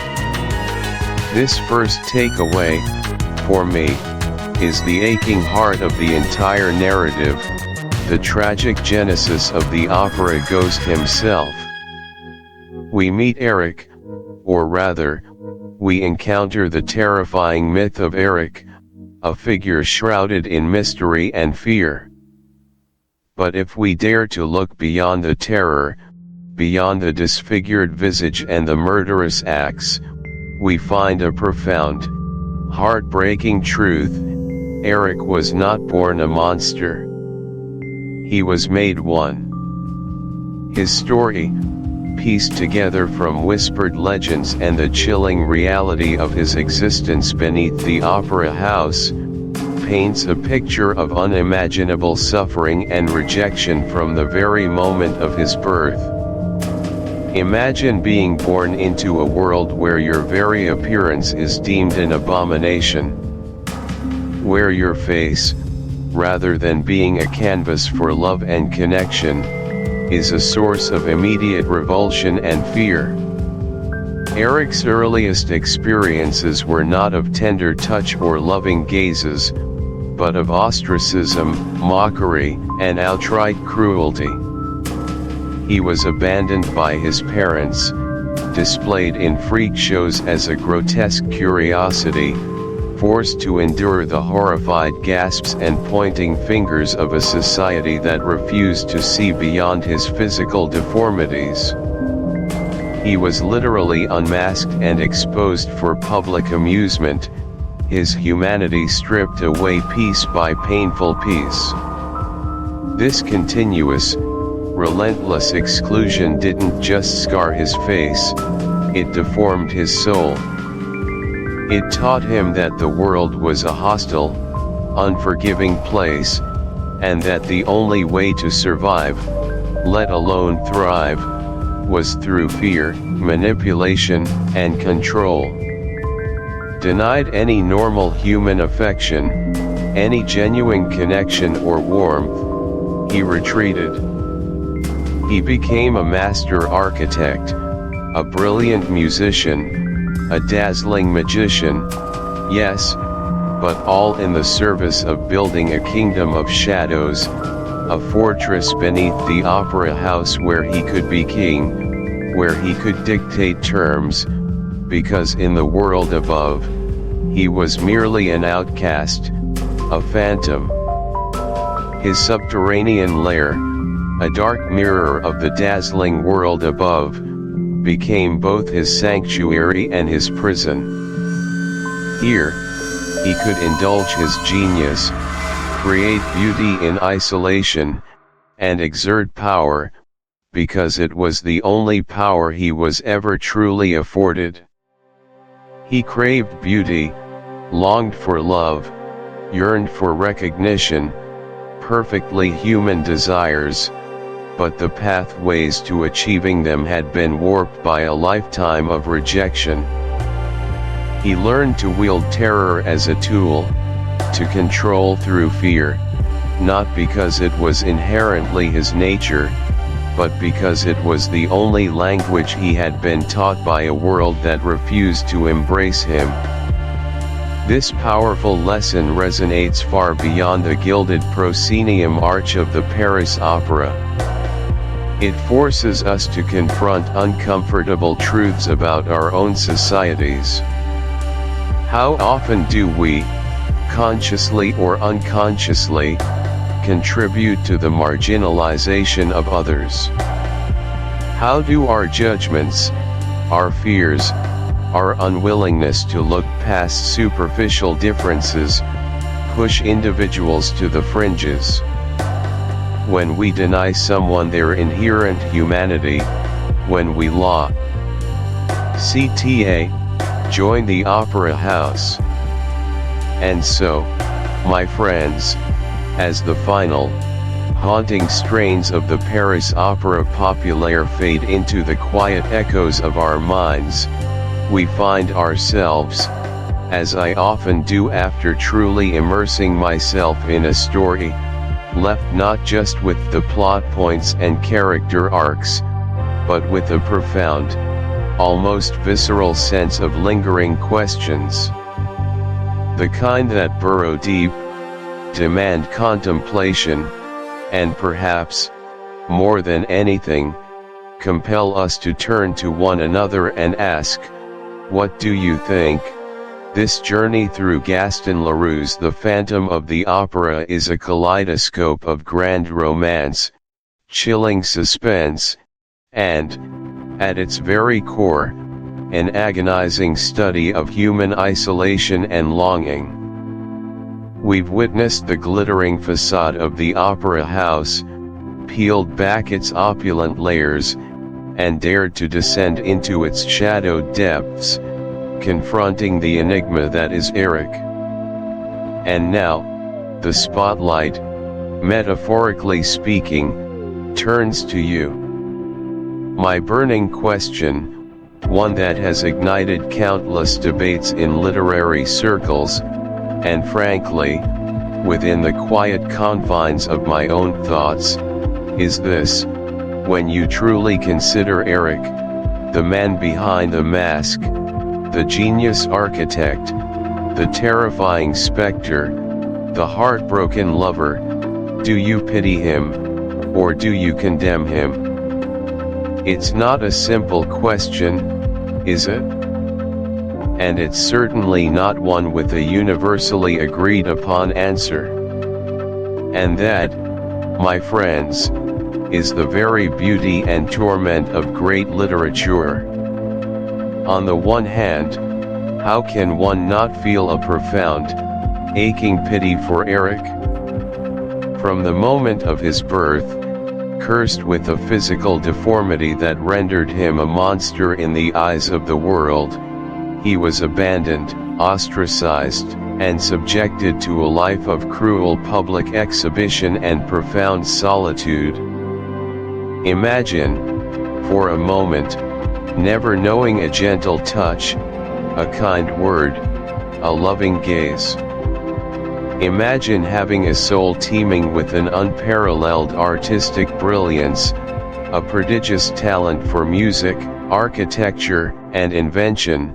This first takeaway, for me, is the aching heart of the entire narrative, the tragic genesis of the opera ghost himself. We meet Erik, or rather, we encounter the terrifying myth of Erik, a figure shrouded in mystery and fear. But if we dare to look beyond the terror, beyond the disfigured visage and the murderous acts, we find a profound, heartbreaking truth: Erik was not born a monster. He was made one. His story, pieced together from whispered legends and the chilling reality of his existence beneath the opera house, paints a picture of unimaginable suffering and rejection from the very moment of his birth. Imagine being born into a world where your very appearance is deemed an abomination, where your face, rather than being a canvas for love and connection, is a source of immediate revulsion and fear. Erik's earliest experiences were not of tender touch or loving gazes, but of ostracism, mockery, and outright cruelty. He was abandoned by his parents, displayed in freak shows as a grotesque curiosity, forced to endure the horrified gasps and pointing fingers of a society that refused to see beyond his physical deformities. He was literally unmasked and exposed for public amusement, his humanity stripped away piece by painful piece. This continuous, relentless exclusion didn't just scar his face, it deformed his soul. It taught him that the world was a hostile, unforgiving place, and that the only way to survive, let alone thrive, was through fear, manipulation, and control. Denied any normal human affection, any genuine connection or warmth, he retreated. He became a master architect, a brilliant musician, a dazzling magician, yes, but all in the service of building a kingdom of shadows, a fortress beneath the opera house where he could be king, where he could dictate terms, because in the world above, he was merely an outcast, a phantom. His subterranean lair, a dark mirror of the dazzling world above, became both his sanctuary and his prison. Here, he could indulge his genius, create beauty in isolation, and exert power, because it was the only power he was ever truly afforded. He craved beauty, longed for love, yearned for recognition, perfectly human desires, but the pathways to achieving them had been warped by a lifetime of rejection. He learned to wield terror as a tool, to control through fear, not because it was inherently his nature, but because it was the only language he had been taught by a world that refused to embrace him. This powerful lesson resonates far beyond the gilded proscenium arch of the Paris Opera. It forces us to confront uncomfortable truths about our own societies. How often do we, consciously or unconsciously, contribute to the marginalization of others? How do our judgments, our fears, our unwillingness to look past superficial differences, push individuals to the fringes? When we deny someone their inherent humanity, when we law CTA, join the opera house. And so, my friends, as the final, haunting strains of the Paris Opera Populaire fade into the quiet echoes of our minds, we find ourselves, as I often do after truly immersing myself in a story, left not just with the plot points and character arcs, but with a profound, almost visceral sense of lingering questions. The kind that burrow deep, demand contemplation, and perhaps, more than anything, compel us to turn to one another and ask, what do you think? This journey through Gaston Leroux's The Phantom of the Opera is a kaleidoscope of grand romance, chilling suspense, and, at its very core, an agonizing study of human isolation and longing. We've witnessed the glittering facade of the opera house, peeled back its opulent layers, and dared to descend into its shadowed depths, confronting the enigma that is Erik. And now, the spotlight, metaphorically speaking, turns to you. My burning question, one that has ignited countless debates in literary circles, and frankly, within the quiet confines of my own thoughts, is this: when you truly consider Erik, the man behind the mask, the genius architect, the terrifying specter, the heartbroken lover. Do you pity him, or do you condemn him? It's not a simple question, is it? And it's certainly not one with a universally agreed upon answer. And that, my friends, is the very beauty and torment of great literature. On the one hand, how can one not feel a profound, aching pity for Erik? From the moment of his birth, cursed with a physical deformity that rendered him a monster in the eyes of the world, he was abandoned, ostracized, and subjected to a life of cruel public exhibition and profound solitude. Imagine, for a moment, never knowing a gentle touch, a kind word, a loving gaze. Imagine having a soul teeming with an unparalleled artistic brilliance, a prodigious talent for music, architecture, and invention,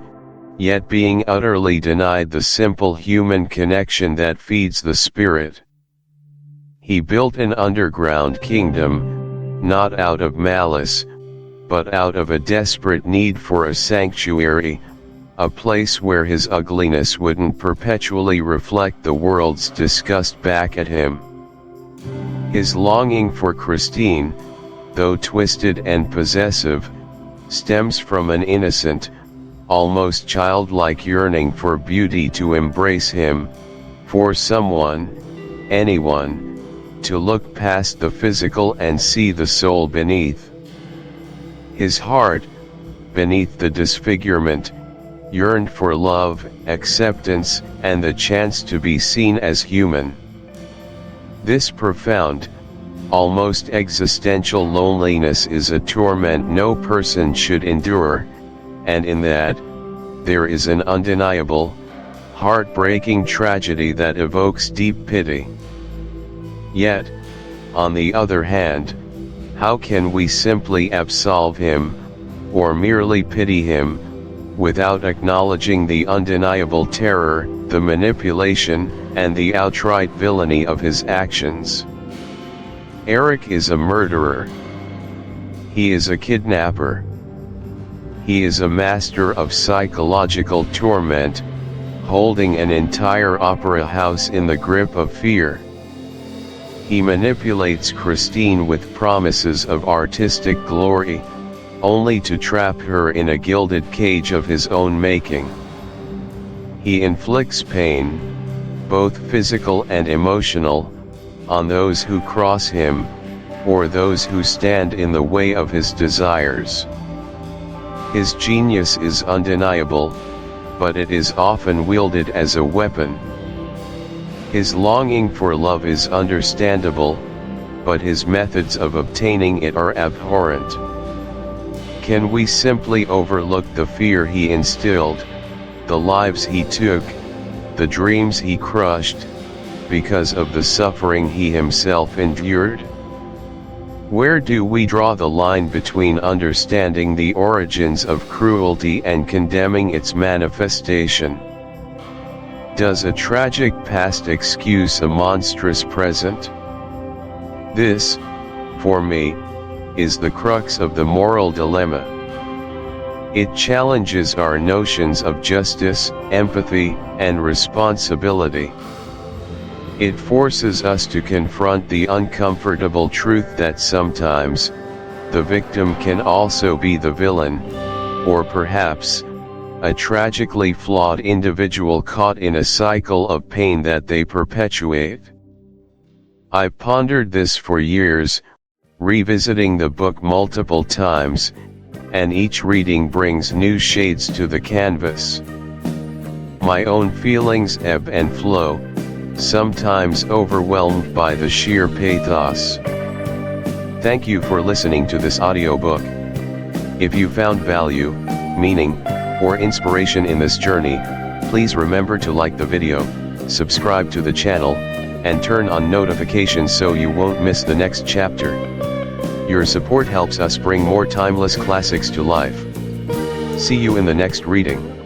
yet being utterly denied the simple human connection that feeds the spirit. He built an underground kingdom, not out of malice, but out of a desperate need for a sanctuary, a place where his ugliness wouldn't perpetually reflect the world's disgust back at him. His longing for Christine, though twisted and possessive, stems from an innocent, almost childlike yearning for beauty to embrace him, for someone, anyone, to look past the physical and see the soul beneath. His heart, beneath the disfigurement, yearned for love, acceptance, and the chance to be seen as human. This profound, almost existential loneliness is a torment no person should endure, and in that, there is an undeniable, heartbreaking tragedy that evokes deep pity. Yet, on the other hand, how can we simply absolve him, or merely pity him, without acknowledging the undeniable terror, the manipulation, and the outright villainy of his actions? Erik is a murderer. He is a kidnapper. He is a master of psychological torment, holding an entire opera house in the grip of fear. He manipulates Christine with promises of artistic glory, only to trap her in a gilded cage of his own making. He inflicts pain, both physical and emotional, on those who cross him, or those who stand in the way of his desires. His genius is undeniable, but it is often wielded as a weapon. His longing for love is understandable, but his methods of obtaining it are abhorrent. Can we simply overlook the fear he instilled, the lives he took, the dreams he crushed, because of the suffering he himself endured? Where do we draw the line between understanding the origins of cruelty and condemning its manifestation? Does a tragic past excuse a monstrous present? This, for me, is the crux of the moral dilemma. It challenges our notions of justice, empathy, and responsibility. It forces us to confront the uncomfortable truth that sometimes, the victim can also be the villain, or perhaps, a tragically flawed individual caught in a cycle of pain that they perpetuate. I've pondered this for years, revisiting the book multiple times, and each reading brings new shades to the canvas. My own feelings ebb and flow, sometimes overwhelmed by the sheer pathos. Thank you for listening to this audiobook. If you found value, meaning, or inspiration in this journey, please remember to like the video, subscribe to the channel, and turn on notifications so you won't miss the next chapter. Your support helps us bring more timeless classics to life. See you in the next reading.